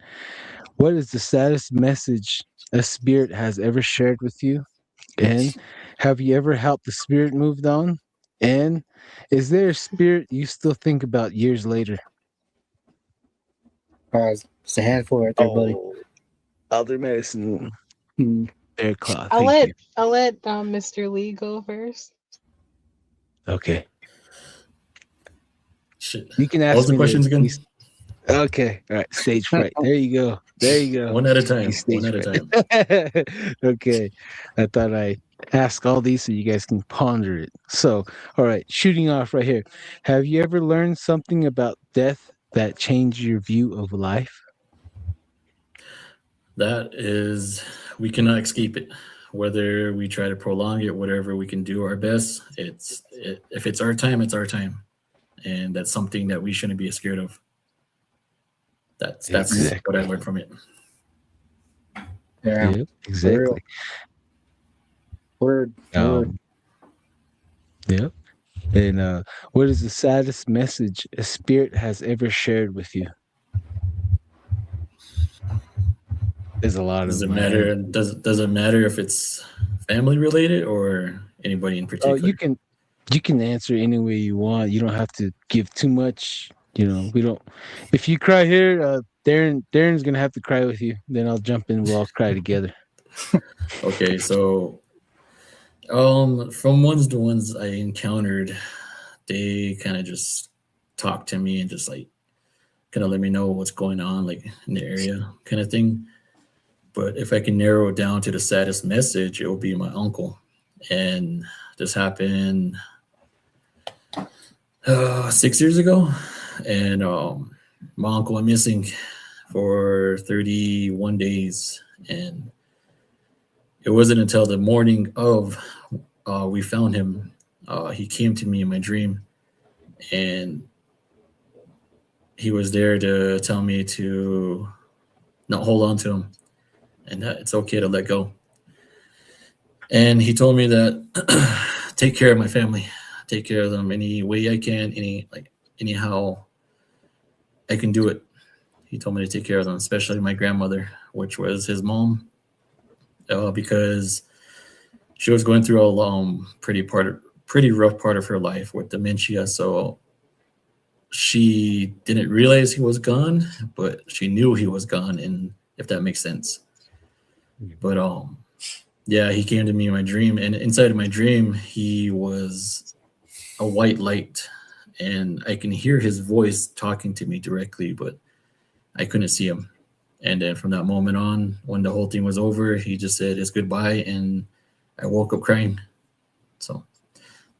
what is the saddest message a spirit has ever shared with you? And have you ever helped the spirit moved on? And is there a spirit you still think about years later? All right, it's a handful right there, buddy. Elder medicine. Bear claw. I'll Thank let Mr. Lee go first. you. Okay. Shit. You can What ask was the me questions again? Okay. All right. Stage fright. There you go. There you go. One at a time. Stage One at a fright. time. Okay. I thought I'd ask all these so you guys can ponder it. So, all right. Shooting off right here. Have you ever learned something about death that changed your view of life? That is, we cannot escape it. Whether we try to prolong it, whatever we can do our best, if it's our time, it's our time. And that's something that we shouldn't be scared of. That's Exactly. what I learned from it. Yeah, Yep, exactly. Word. Yep. And what is the saddest message a spirit has ever shared with you? There's a lot Does of it matter? Does it matter if it's family related or anybody in particular? You can answer any way you want. You don't have to give too much. We don't. If you cry here, Darren's gonna have to cry with you. Then I'll jump in. We'll all cry together. Okay, so from the ones I encountered, they kind of just talk to me and just kind of let me know what's going on in the area kind of thing. But if I can narrow it down to the saddest message, it will be my uncle. And this happened 6 years ago. And my uncle went missing for 31 days. And it wasn't until the morning of we found him. He came to me in my dream. And he was there to tell me to not hold on to him. And that it's okay to let go. And he told me that take care of my family, take care of them any way I can, anyhow I can do it. He told me to take care of them, especially my grandmother, which was his mom, because she was going through a pretty rough part of her life with dementia. So she didn't realize he was gone, but she knew he was gone, and if that makes sense. But yeah, he came to me in my dream, and inside of my dream, he was a white light, and I can hear his voice talking to me directly, but I couldn't see him. And then from that moment on, when the whole thing was over, he just said his goodbye, and I woke up crying. So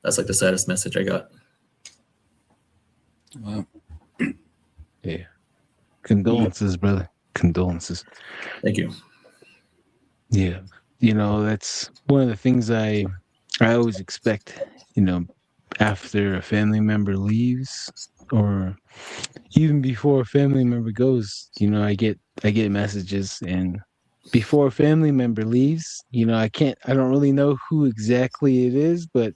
that's like the saddest message I got. Wow. Yeah. Condolences, brother. Condolences. Thank you. Yeah. You know, that's one of the things I always expect, you know, after a family member leaves, or even before a family member goes. You know, I get messages, and before a family member leaves, you know, I don't really know who exactly it is, but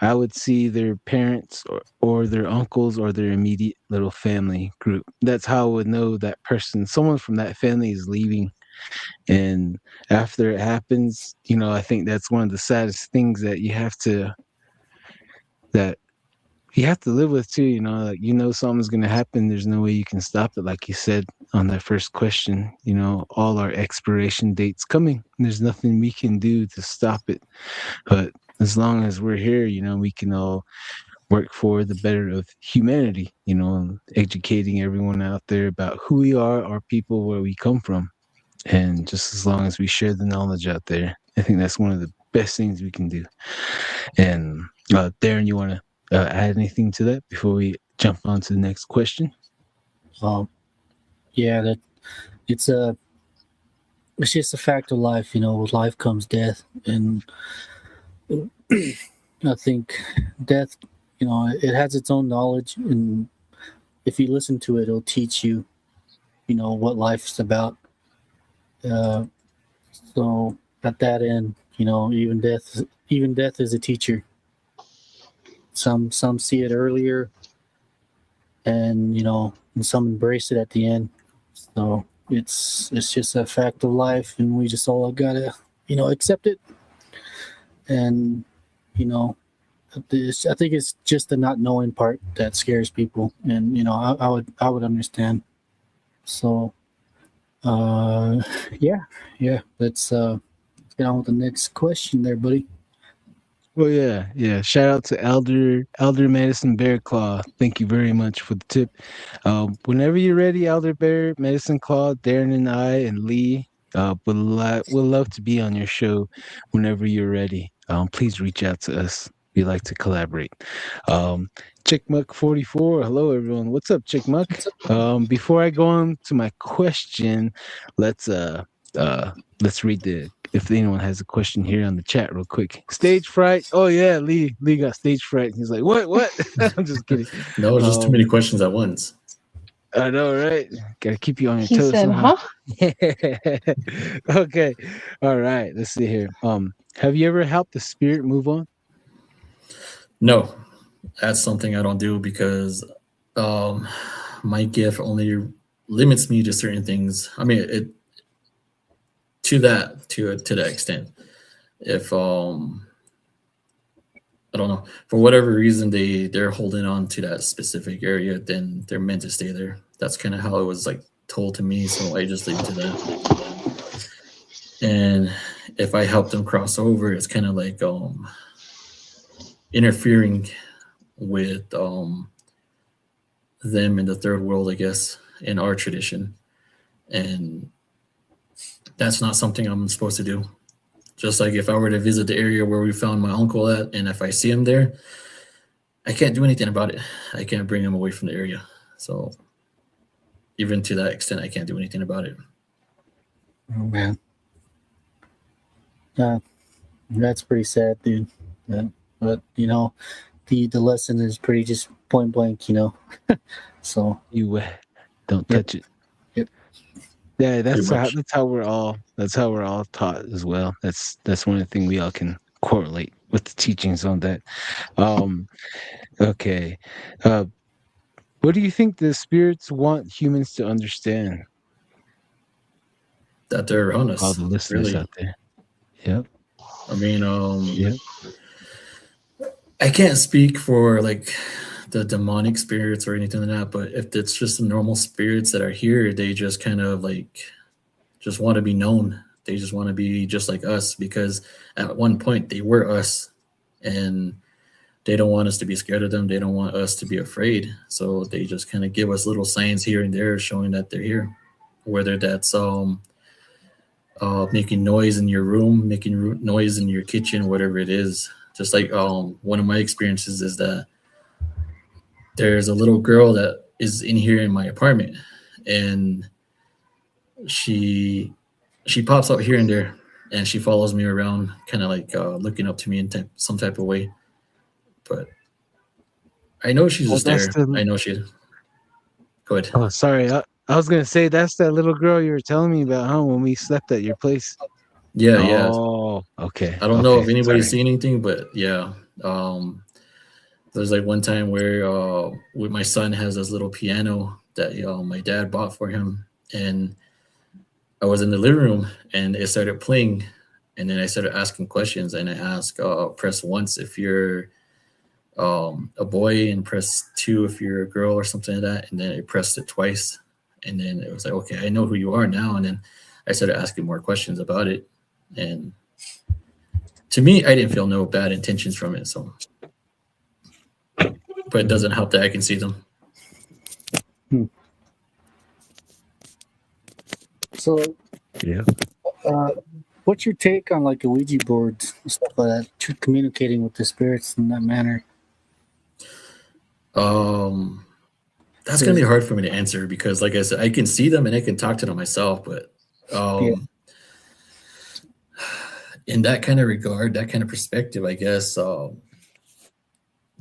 I would see their parents or their uncles or their immediate little family group. That's how I would know that someone from that family is leaving. And after it happens, you know, I think that's one of the saddest things that you have to live with too. You know, like, you know, something's going to happen. There's no way you can stop it. Like you said on that first question, you know, all our expiration dates coming. There's nothing we can do to stop it. But as long as we're here, you know, we can all work for the better of humanity, you know, and educating everyone out there about who we are, our people, where we come from. And just as long as we share the knowledge out there, I think that's one of the best things we can do. And Darren, you want to add anything to that before we jump on to the next question? Yeah, that it's just a fact of life. You know, with life comes death, and I think death, you know, it has its own knowledge, and if you listen to it, it'll teach you, you know, what life's about. So at that end, you know, even death is a teacher. Some see it earlier, and you know, and some embrace it at the end. So it's just a fact of life, and we just all gotta, you know, accept it. And you know, I think it's just the not knowing part that scares people, and you know, I would understand. So, yeah. Let's get on with the next question, there, buddy. Well, yeah. Shout out to Elder Medicine Bear Claw. Thank you very much for the tip. Whenever you're ready, Elder Bear Medicine Claw, Darren and I and Lee would love to be on your show whenever you're ready. Please reach out to us. We like to collaborate. Chickmuck44, hello everyone. What's up, Chickmuck? Before I go on to my question, let's read if anyone has a question here on the chat real quick. Stage fright. Oh yeah, Lee got stage fright. He's like, what? I'm just kidding. No, just too many questions at once. I know, right? Gotta keep you on your He toes. said, somehow. huh? Okay. All right. Let's see here. Have you ever helped the spirit move on? No, that's something I don't do because my gift only limits me to certain things. I mean, to that extent. If I don't know, for whatever reason they're holding on to that specific area, then they're meant to stay there. That's kind of how it was like told to me, so I just leave it to that. And if I help them cross over, it's kind of like interfering with them in the third world, I guess, in our tradition. And that's not something I'm supposed to do. Just like if I were to visit the area where we found my uncle at, and if I see him there, I can't do anything about it. I can't bring him away from the area. So even to that extent, I can't do anything about it. Oh man. That's pretty sad, dude. But you know, the lesson is pretty just point blank, you know. So you don't touch it. Yep. Yeah, that's how we're all taught as well. That's one of the things we all can correlate with the teachings on that. Okay. What do you think the spirits want humans to understand? That they're around us. All the listeners out there. Yep. I mean, yep. I can't speak for like the demonic spirits or anything like that, but if it's just the normal spirits that are here, they just kind of like just want to be known. They just want to be just like us, because at one point they were us, and they don't want us to be scared of them. They don't want us to be afraid. So they just kind of give us little signs here and there showing that they're here. whether that's making noise in your room, making noise in your kitchen, whatever it is. Just like one of my experiences is that there's a little girl that is in here in my apartment, and she pops up here and there, and she follows me around, kind of like looking up to me in some type of way. But I know she's just there. I know she. Go ahead. Oh, sorry. I was gonna say that's that little girl you were telling me about, huh? When we slept at your place. Yeah, yeah. Oh, okay. I don't know if anybody's seen anything, but yeah. There's like one time where with my son has this little piano that my dad bought for him, and I was in the living room and it started playing, and then I started asking questions, and I asked, press once if you're a boy and press 2 if you're a girl or something like that, and then I pressed it twice, and then it was like, okay, I know who you are now, and then I started asking more questions about it, and to me, I didn't feel no bad intentions from it, so. But it doesn't help that I can see them. So, yeah. What's your take on like a Ouija board and stuff like that? Communicating with the spirits in that manner. That's gonna be hard for me to answer because, like I said, I can see them and I can talk to them myself, but in that kind of regard, that kind of perspective, I guess.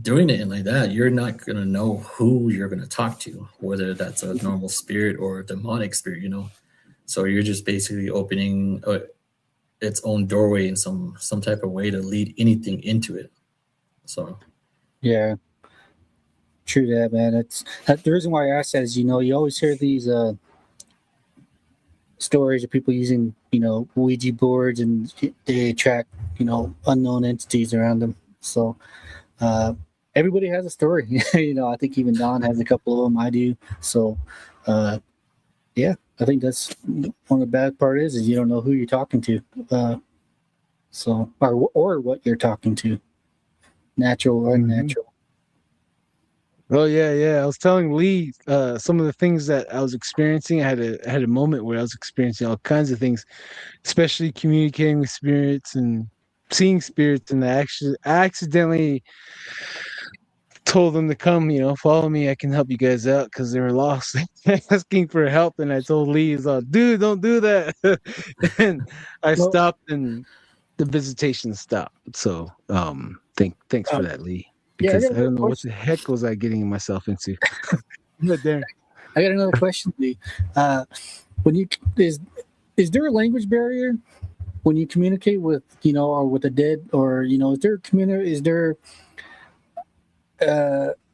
Doing it like that, you're not going to know who you're going to talk to, whether that's a normal spirit or a demonic spirit, So you're just basically opening its own doorway in some type of way to lead anything into it. So. Yeah. True that, man. That's the reason why I asked that is, you always hear these stories of people using, Ouija boards and they attract, unknown entities around them. So, everybody has a story. I think even Don has a couple of them. I do. So, yeah, I think that's one of the bad part is you don't know who you're talking to. So, or what you're talking to, natural or unnatural. Oh yeah. I was telling Lee some of the things that I was experiencing. I had a moment where I was experiencing all kinds of things, especially communicating with spirits and seeing spirits, and I accidentally told them to come, follow me. I can help you guys out because they were lost, asking for help. And I told Lee, dude, don't do that. And I stopped, and the visitation stopped. So, thanks for that, Lee. Because I don't know what the heck was I getting myself into. But there, I got another question, Lee. When is there a language barrier when you communicate with or with the dead, or is there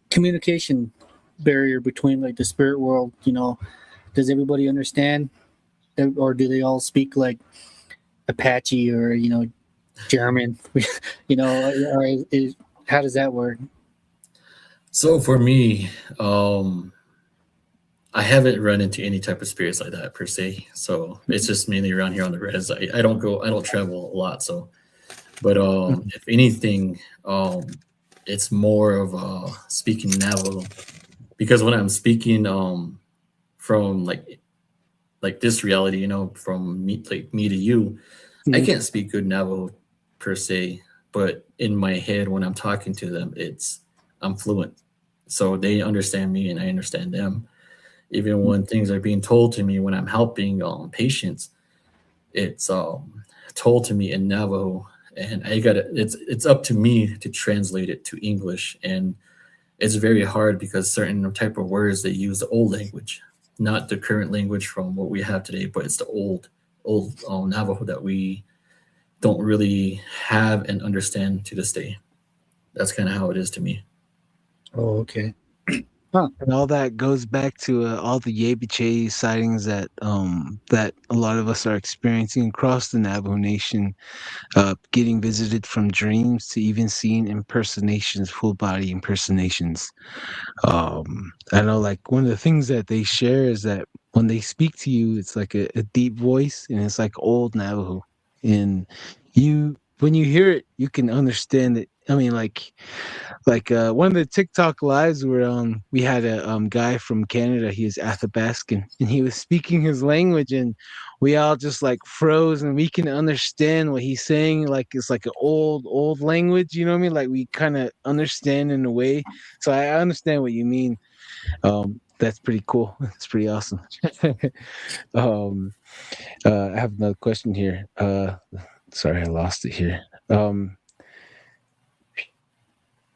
communication barrier between like the spirit world? Does everybody understand, or do they all speak like Apache or German? Or how does that work? So for me, I haven't run into any type of spirits like that per se. So it's just mainly around here on the res. I don't travel a lot. So, but if anything, it's more of speaking Navajo, because when I'm speaking from like this reality, from me to you, I can't speak good Navajo per se, but in my head when I'm talking to them, I'm fluent, so they understand me and I understand them. Even when things are being told to me when I'm helping patients, it's told to me in Navajo. And it's up to me to translate it to English. And it's very hard because certain type of words, they use the old language, not the current language from what we have today, but it's the old Navajo that we don't really have and understand to this day. That's kind of how it is to me. Oh, okay. And all that goes back to all the Apache sightings that that a lot of us are experiencing across the Navajo Nation, getting visited from dreams to even seeing impersonations, full body impersonations. I know, like, one of the things that they share is that when they speak to you, it's like a deep voice, and it's like old Navajo, and when you hear it, you can understand it I mean, like one of the TikTok lives where we had a guy from Canada. He was Athabascan, and he was speaking his language, and we all just like froze, and we can understand what he's saying. Like it's like an old language, you know what I mean? Like we kind of understand in a way. So I understand what you mean. That's pretty cool. That's pretty awesome. um, I have another question here. Sorry, I lost it here.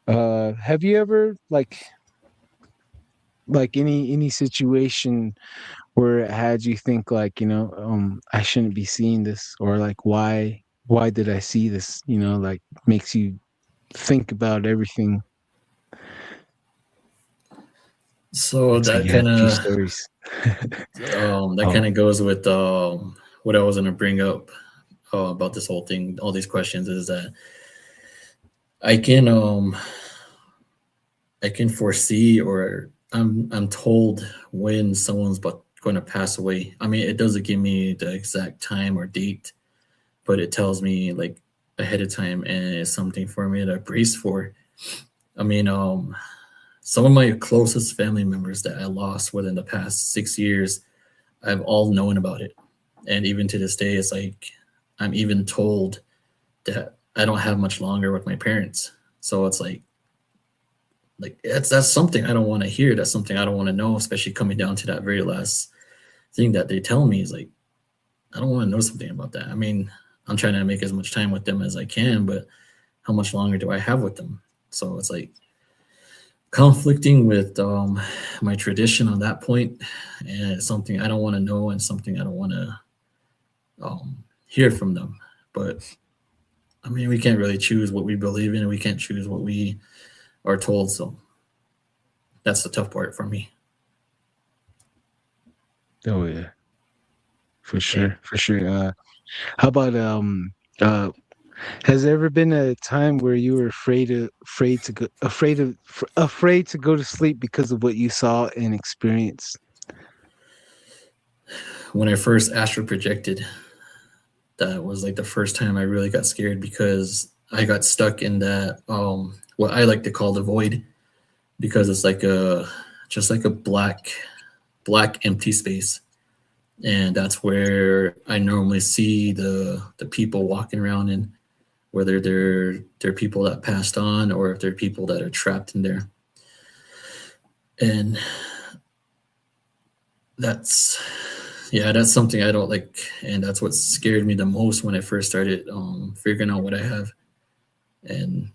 Have you ever like any situation where it had you think like, I shouldn't be seeing this, or like why did I see this? Like makes you think about everything. So Looks like that you had kind a few of stories. goes with what I was gonna bring up about this whole thing, all these questions, is that I can foresee, or I'm told when someone's going to pass away. I mean, it doesn't give me the exact time or date, but it tells me like ahead of time, and it's something for me to brace for. I mean, some of my closest family members that I lost within the past 6 years, I've all known about it. And even to this day, it's like I'm even told that I don't have much longer with my parents. So it's like that's something I don't want to hear. That's something I don't want to know, especially coming down to that very last thing that they tell me is like, I don't want to know something about that. I mean, I'm trying to make as much time with them as I can, but how much longer do I have with them? So it's like conflicting with my tradition on that point, and it's something I don't want to know, and something I don't want to hear from them. But I mean, we can't really choose what we believe in, and we can't choose what we are told. So that's the tough part for me. Oh yeah, for sure. How about has there ever been a time where you were afraid to go to sleep because of what you saw and experienced? When I first astral projected, that was like the first time I really got scared, because I got stuck in that what I like to call the void, because it's like just like a black empty space. And that's where I normally see the people walking around, and whether they're people that passed on, or if they're people that are trapped in there. And that's something I don't like, and that's what scared me the most when I first started figuring out what I have. And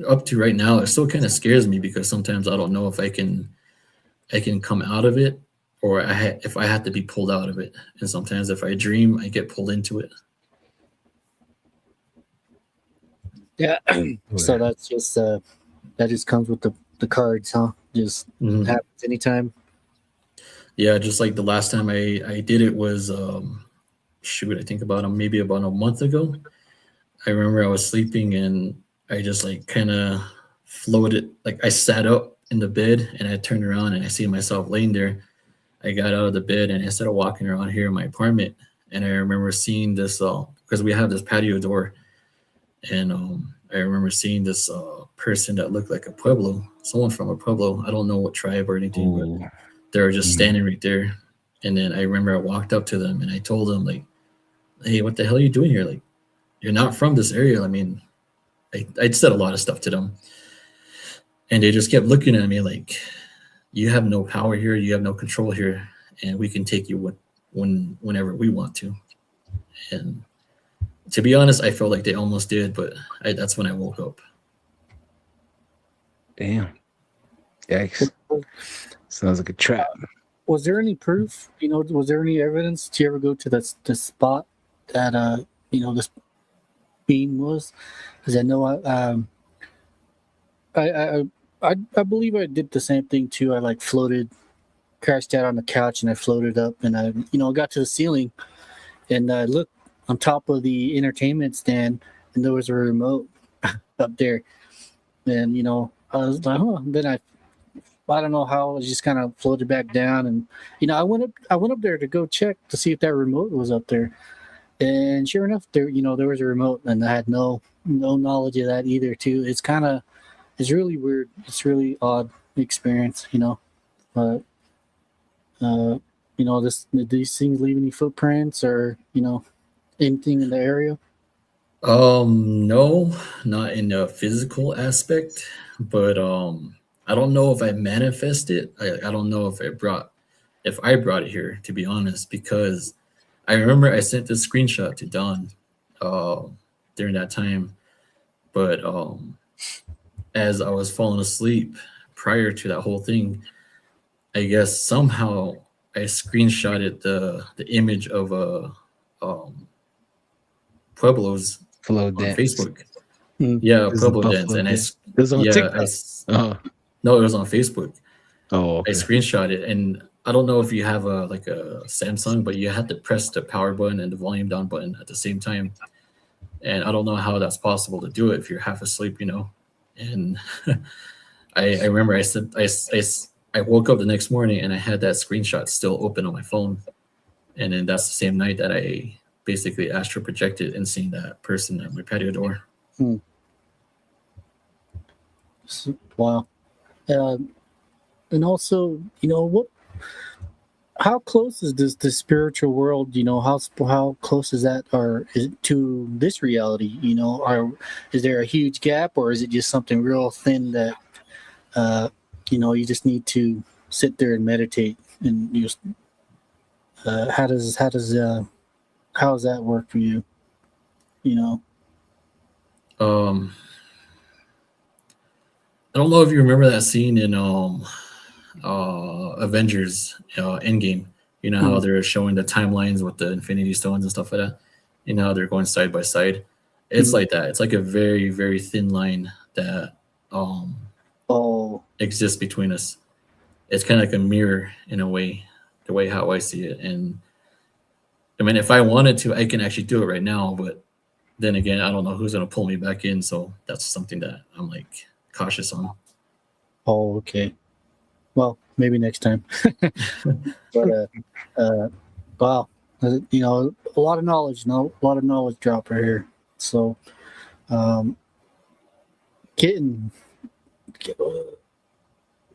up to right now, it still kind of scares me, because sometimes I don't know if I can come out of it, or if I have to be pulled out of it. And sometimes if I dream, I get pulled into it. Yeah. So that's just that just comes with the cards, huh? Just happens anytime. Yeah, just like the last time I did it was I think maybe about a month ago. I remember I was sleeping, and I just like kind of floated. Like I sat up in the bed, and I turned around, and I see myself laying there. I got out of the bed, and I started walking around here in my apartment. And I remember seeing this because we have this patio door, and I remember seeing this person that looked like someone from a Pueblo. I don't know what tribe or anything, but they were just standing right there. And then I remember I walked up to them, and I told them like, "Hey, what the hell are you doing here? Like, you're not from this area." I mean, I said a lot of stuff to them, and they just kept looking at me like, "You have no power here. You have no control here, and we can take you whenever we want to." And to be honest, I felt like they almost did, but that's when I woke up. Damn. Yikes. Sounds like a trap. Was there any proof? Was there any evidence? Did you ever go to the spot that this being was? Because I know I believe I did the same thing too. I like crashed out on the couch, and I floated up, and I got to the ceiling, and I looked on top of the entertainment stand, and there was a remote up there, and I was like, oh. Then I don't know how, I just kind of floated back down, and I went up there to go check to see if that remote was up there. And sure enough, there was a remote, and I had no knowledge of that either. Too, it's really weird. It's really odd experience, But these things leave any footprints or anything in the area? No, not in the physical aspect, but I don't know if I manifested. I don't know if I brought it here, to be honest, because I remember I sent this screenshot to Don during that time, but as I was falling asleep prior to that whole thing, I guess somehow I screenshotted the image of Pueblos Flow on dance. Facebook. Mm. Yeah, This is Pueblo Buffalo dance, and dance. It was on TikTok. no, it was on Facebook. Oh, I okay. screenshot it, and I don't know if you have a Samsung, but you had to press the power button and the volume down button at the same time. And I don't know how that's possible to do it if you're half asleep, And I remember I woke up the next morning and I had that screenshot still open on my phone, and then that's the same night that I basically astral projected and seen that person at my patio door. Wow. And also, how close is the spiritual world? How close is that, or is it to this reality? Or is there a huge gap, or is it just something real thin that you just need to sit there and meditate? And just how does that work for you? I don't know if you remember that scene in Avengers Endgame. You know how they're showing the timelines with the Infinity Stones and stuff like that. How they're going side by side. It's like that. It's like a very, very thin line that exists between us. It's kind of like a mirror in a way, the way how I see it. And I mean, if I wanted to, I can actually do it right now. But then again, I don't know who's going to pull me back in. So that's something that I'm like cautious on. Oh, okay. Well, maybe next time. But wow, a lot of knowledge drop right here. So, Kitten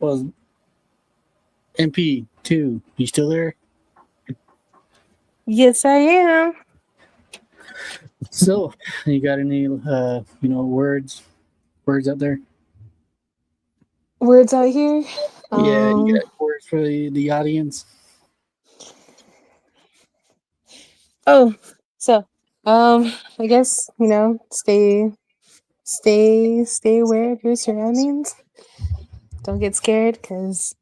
was MP2. You still there? Yes, I am. So, you got any words out there? Words out here. Yeah, you got words for the audience. Oh, so I guess stay aware of your surroundings. Don't get scared, because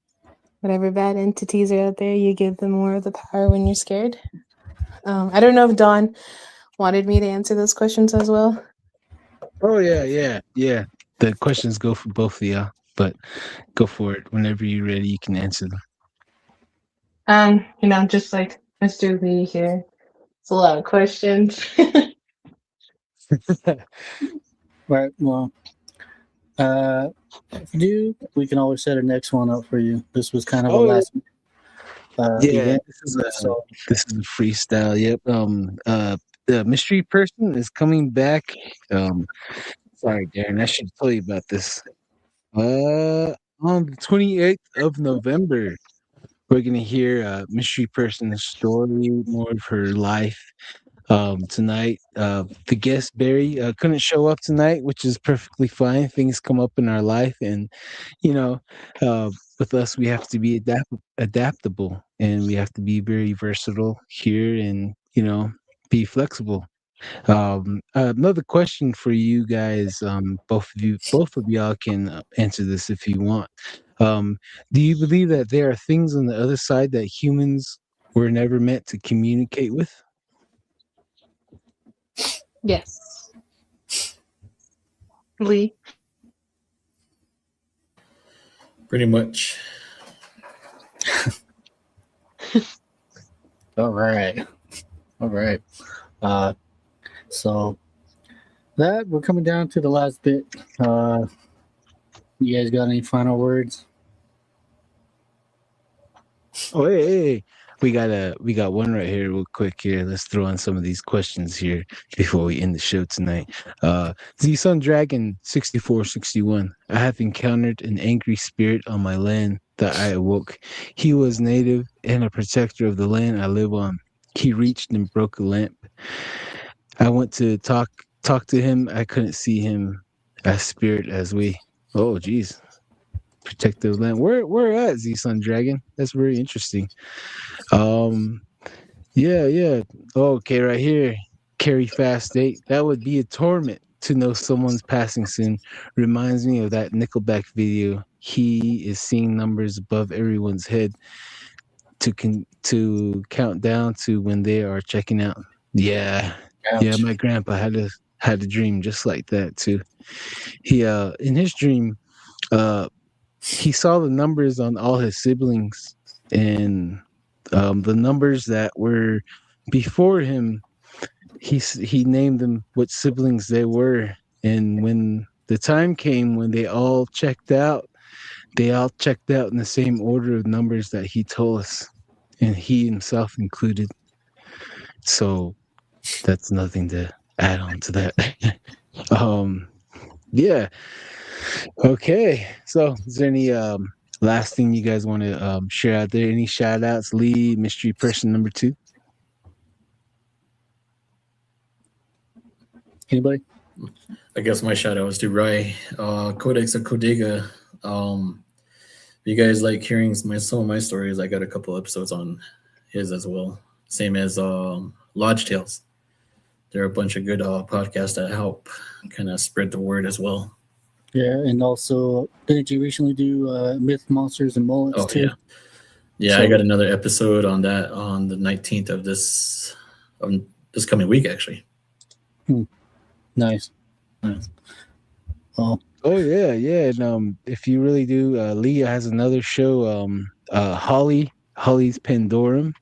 whatever bad entities are out there, you give them more of the power when you're scared. I don't know if Dawn wanted me to answer those questions as well. Oh yeah. The questions go for both of y'all, but go for it. Whenever you're ready, you can answer them. Just like Mr. Lee here. It's a lot of questions. Right. Well, we can always set a next one up for you. This was kind of a last event. This is a freestyle. Yep. The mystery person is coming back. Sorry, Darren, I should tell you about this. On the 28th of November, we're gonna hear a mystery person's story, more of her life. Tonight, the guest Beary couldn't show up tonight, which is perfectly fine. Things come up in our life, and with us, we have to be adaptable, and we have to be very versatile here, and be flexible. Another question for you guys. Both of y'all can answer this if you want. Do you believe that there are things on the other side that humans were never meant to communicate with? Yes. Lee? Pretty much. All right. So that we're coming down to the last bit. You guys got any final words? Oh, hey. we got one right here real quick here. Let's throw on some of these questions here before we end the show tonight. Z Sun Dragon 6461. I have encountered an angry spirit on my land that I awoke. He was native and a protector of the land I live on. He reached and broke a lamp. I went to talk to him. I couldn't see him as spirit as we. Oh, geez. Protective land. Where at, Z Sun Dragon? That's very interesting. Yeah. Okay, right here. Carry fast date. That would be a torment to know someone's passing soon. Reminds me of that Nickelback video. He is seeing numbers above everyone's head to count down to when they are checking out. Yeah. Ouch. Yeah, my grandpa had a dream just like that too. He in his dream, he saw the numbers on all his siblings, and the numbers that were before him, he named them what siblings they were. And when the time came when they all checked out in the same order of numbers that he told us, and he himself included. So that's nothing to add on to that. Yeah. Okay. So is there any last thing you guys want to share out there? Any shout outs? Lee, mystery person number 2? Anybody? I guess my shout out was to Rai, Codex of Codega. You guys like hearing some of my stories? I got a couple episodes on his as well. Same as Lodge Tales. There are a bunch of good podcasts that help kind of spread the word as well. Yeah, and also, didn't you recently do Myth, Monsters, and Mullets too? Yeah, I got another episode on that on the 19th of this coming week, actually. Nice. Well, oh yeah. And if you really do, Leah has another show. Holly's Pandorum.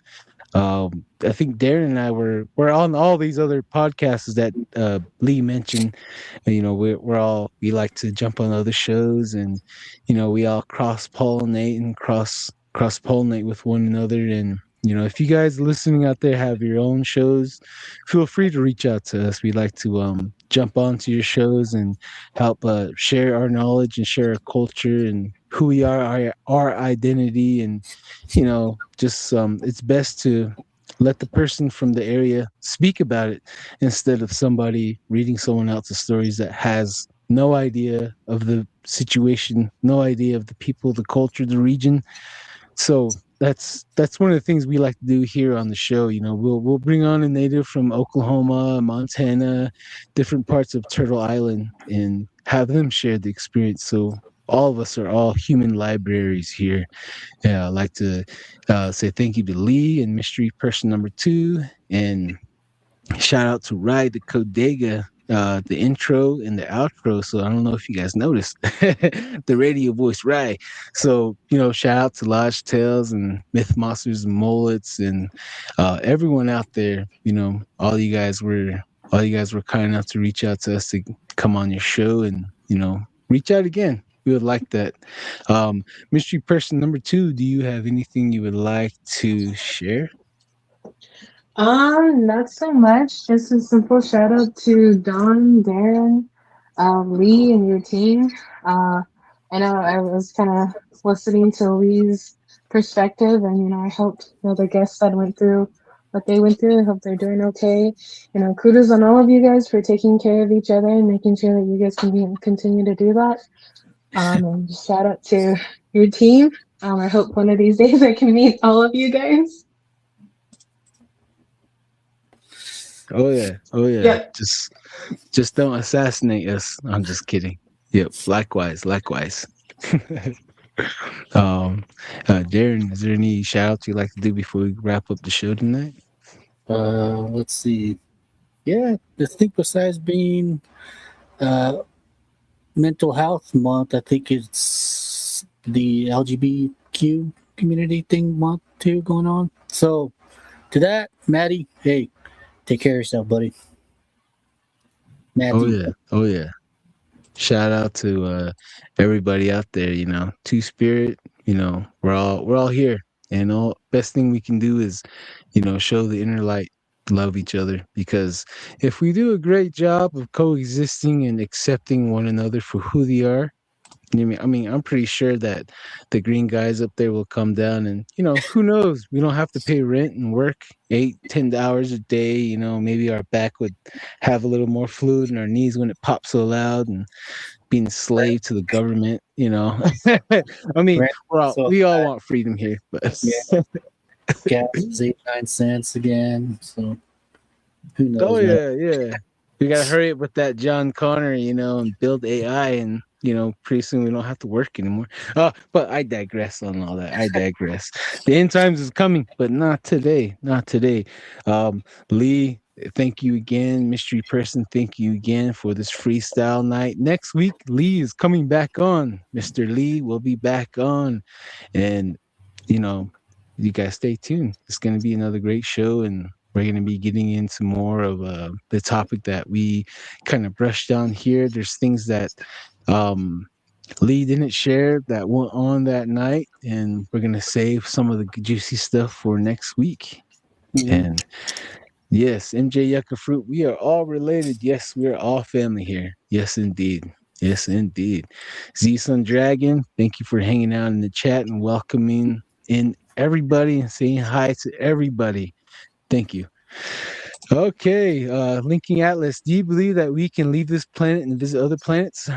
I think Darren and I we're on all these other podcasts that Lee mentioned. You know, we like to jump on other shows, and you know, we all cross pollinate and cross pollinate with one another. And you know, if you guys listening out there have your own shows, feel free to reach out to us. We'd like to jump onto your shows and help share our knowledge and share our culture and who we are, our identity, and you know, just it's best to let the person from the area speak about it instead of somebody reading someone else's stories that has no idea of the situation, no idea of the people, the culture, the region. So that's one of the things we like to do here on the show. You know, we'll bring on a native from Oklahoma, Montana, different parts of Turtle Island, and have them share the experience. So all of us are all human libraries here. Yeah, I'd like to say thank you to Lee and mystery person number 2, and shout out to Ride the Codega, the intro and the outro. So I don't know if you guys noticed the radio voice, right? So you know, shout out to Lodge Tales and Myth, Monsters, and Mullets, and everyone out there. You know, all you guys were kind enough to reach out to us to come on your show, and you know, reach out again. We would like that. Mystery person number 2, do you have anything you would like to share? Not so much. Just a simple shout out to Don, Darren, Lee, and your team. I know I was kind of listening to Lee's perspective, and you know, I hope the guests that went through what they went through. I hope they're doing okay. You know, kudos on all of you guys for taking care of each other and making sure that you guys can continue to do that. And shout out to your team. I hope one of these days I can meet all of you guys. Oh yeah. Yep. Just don't assassinate us. I'm just kidding. Yep. Likewise. Darren, is there any shout outs you'd like to do before we wrap up the show tonight? Let's see. Yeah, I think besides being Mental Health Month, I think it's the LGBTQ community thing month too going on. So to that, Maddie, hey, take care of yourself, buddy. Matthew. Oh yeah. Shout out to everybody out there. You know, Two Spirit. You know, we're all here. And all best thing we can do is, show the inner light, love each other. Because if we do a great job of coexisting and accepting one another for who they are, I'm pretty sure that the green guys up there will come down and, who knows? We don't have to pay rent and work 8-10 hours a day. Maybe our back would have a little more fluid in our knees when it pops so loud, and being a slave to the government. Right. So we all want freedom here, but yeah, gas is 89 cents again. So who knows? oh man? yeah. We gotta hurry up with that John Connor, and build AI, and pretty soon we don't have to work anymore. But I digress on all that. I digress. The end times is coming, but not today. Not today. Lee, thank you again. Mystery person, thank you again for this freestyle night. Next week, Lee is coming back on. Mr. Lee will be back on. And you guys stay tuned. It's gonna be another great show, and we're going to be getting into more of the topic that we kind of brushed on here. There's things that Lee didn't share that went on that night, and we're going to save some of the juicy stuff for next week. Mhm. And yes, MJ Yucca Fruit, we are all related. Yes, we are all family here. Yes, indeed. Yes, indeed. Z-Sun Dragon, thank you for hanging out in the chat and welcoming in everybody and saying hi to everybody. Thank you. Okay, Linking Atlas, do you believe that we can leave this planet and visit other planets?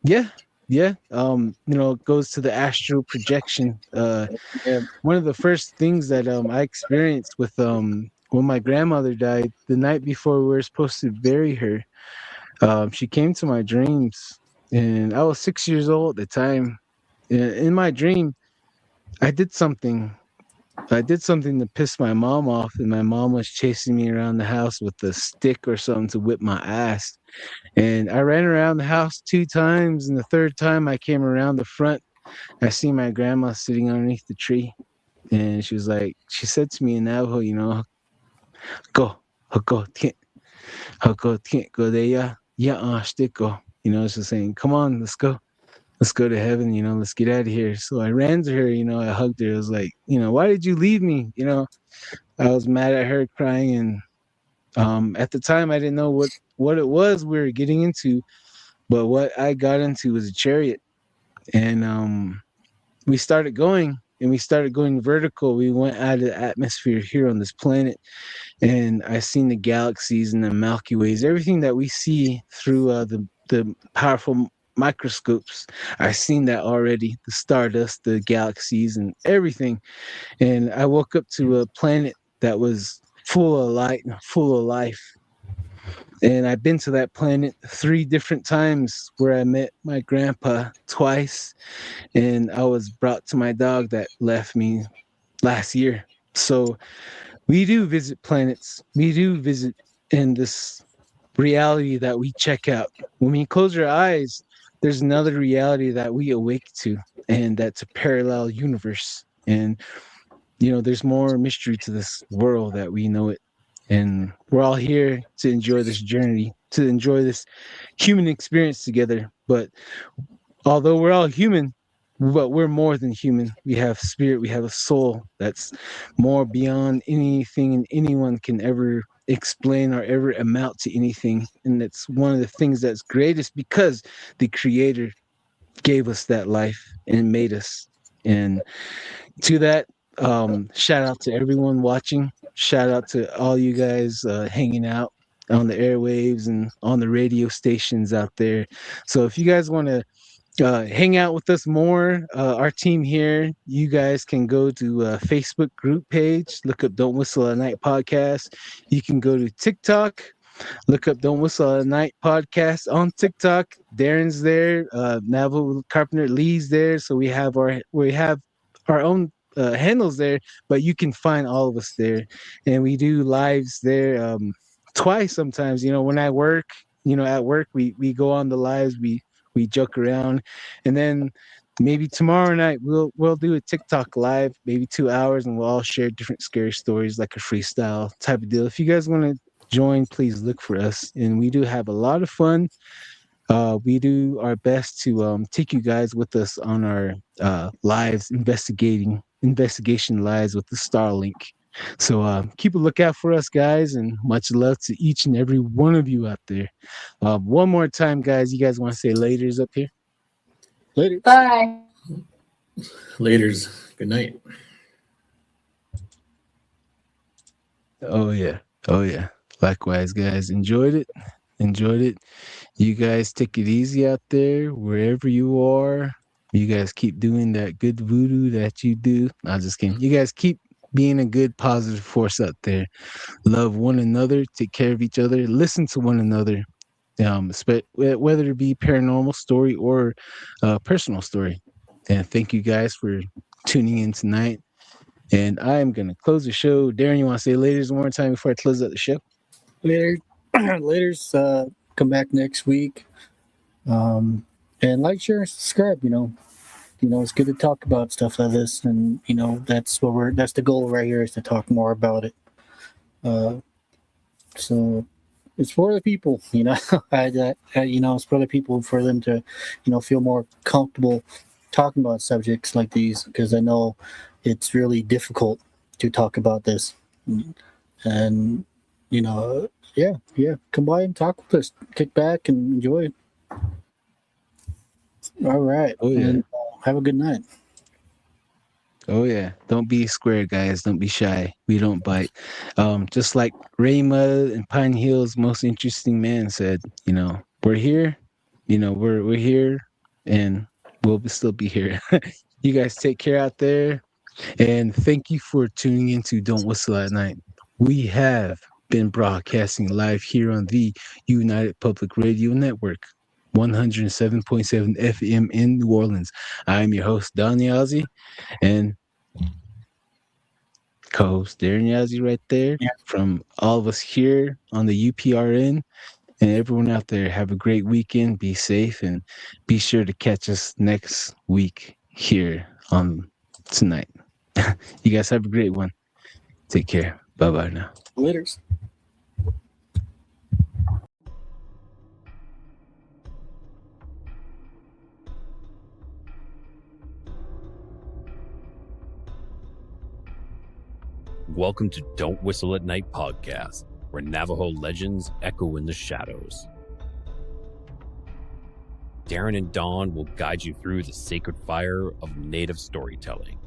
Yeah. It goes to the astral projection. Yeah. One of the first things that I experienced with when my grandmother died, the night before we were supposed to bury her, she came to my dreams, and I was 6 years old at the time. In my dream, I did something to piss my mom off, and my mom was chasing me around the house with a stick or something to whip my ass. And I ran around the house 2 times, and the third time I came around the front, I see my grandma sitting underneath the tree. And she said to me in Navajo, go, go de ya, go. She's saying, come on, let's go. Let's go to heaven, let's get out of here. So I ran to her, I hugged her. I was like, why did you leave me? I was mad at her, crying. And at the time, I didn't know what it was we were getting into. But what I got into was a chariot. And we started going, vertical. We went out of the atmosphere here on this planet. And I seen the galaxies and the Milky Ways, everything that we see through the powerful microscopes. I've seen that already, the stardust, the galaxies, and everything. And I woke up to a planet that was full of light and full of life. And I've been to that planet 3 different times, where I met my grandpa twice, and I was brought to my dog that left me last year. So we do visit planets. We do visit in this reality that we check out. When we close our eyes, there's another reality that we awake to, and that's a parallel universe. And there's more mystery to this world that we know it. And we're all here to enjoy this journey, to enjoy this human experience together. But although we're all human, but we're more than human. We have spirit, we have a soul that's more beyond anything and anyone can ever explain or ever amount to anything. And that's one of the things that's greatest, because the Creator gave us that life and made us. And to that, shout out to everyone watching. Shout out to all you guys hanging out on the airwaves and on the radio stations out there. So if you guys want to hang out with us more, our team here, you guys can go to Facebook group page, look up Don't Whistle at Night podcast. You can go to TikTok, look up Don't Whistle at Night podcast on TikTok. Darren's there, Navajo Carpenter Lee's there. So we have our own handles there, but you can find all of us there. And we do lives there twice sometimes. When I work, at work, we go on the lives, we joke around, and then maybe tomorrow night we'll do a TikTok live, maybe 2 hours, and we'll all share different scary stories, like a freestyle type of deal. If you guys want to join, please look for us. And we do have a lot of fun. We do our best to take you guys with us on our lives, investigating investigation lies with the Starlink. So keep a lookout for us, guys, and much love to each and every one of you out there. One more time, guys. You guys want to say laters up here? Later. Bye. Laters. Good night. Oh yeah. Oh yeah. Likewise, guys. Enjoyed it. You guys take it easy out there, wherever you are. You guys keep doing that good voodoo that you do. I'm just kidding. You guys keep being a good positive force out there. Love one another, take care of each other, listen to one another. Whether it be paranormal story or personal story. And thank you guys for tuning in tonight. And I am going to close the show. Darren, you want to say laters one more time before I close out the show? Later. Laters. Come back next week. And like, share, and subscribe. It's good to talk about stuff like this, and that's the goal right here, is to talk more about it. So it's for the people, it's for the people, for them to, feel more comfortable talking about subjects like these, because I know it's really difficult to talk about this. And, come by and talk with us, kick back and enjoy. All right. Oh, yeah. And have a good night. Oh yeah, don't be square, guys. Don't be shy. We don't bite. Just like Raymond and Pine Hill's most interesting man said, we're here. We're here, and we'll still be here. You guys take care out there, and thank you for tuning into Don't Whistle at Night. We have been broadcasting live here on the United Public Radio Network, 107.7 FM in New Orleans. I am your host, Don Yazzie, and co-host Darren Yazzie right there. Yeah. From all of us here on the UPRN, and everyone out there, have a great weekend. Be safe, and be sure to catch us next week here on tonight. You guys have a great one. Take care. Bye-bye now. Laters. Welcome to Don't Whistle at Night podcast, where Navajo legends echo in the shadows. Darren and Dawn will guide you through the sacred fire of native storytelling,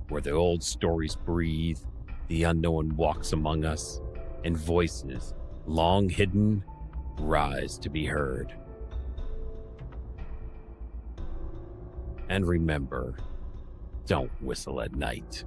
where the old stories breathe, the unknown walks among us, and voices, long hidden, rise to be heard. And remember, don't whistle at night.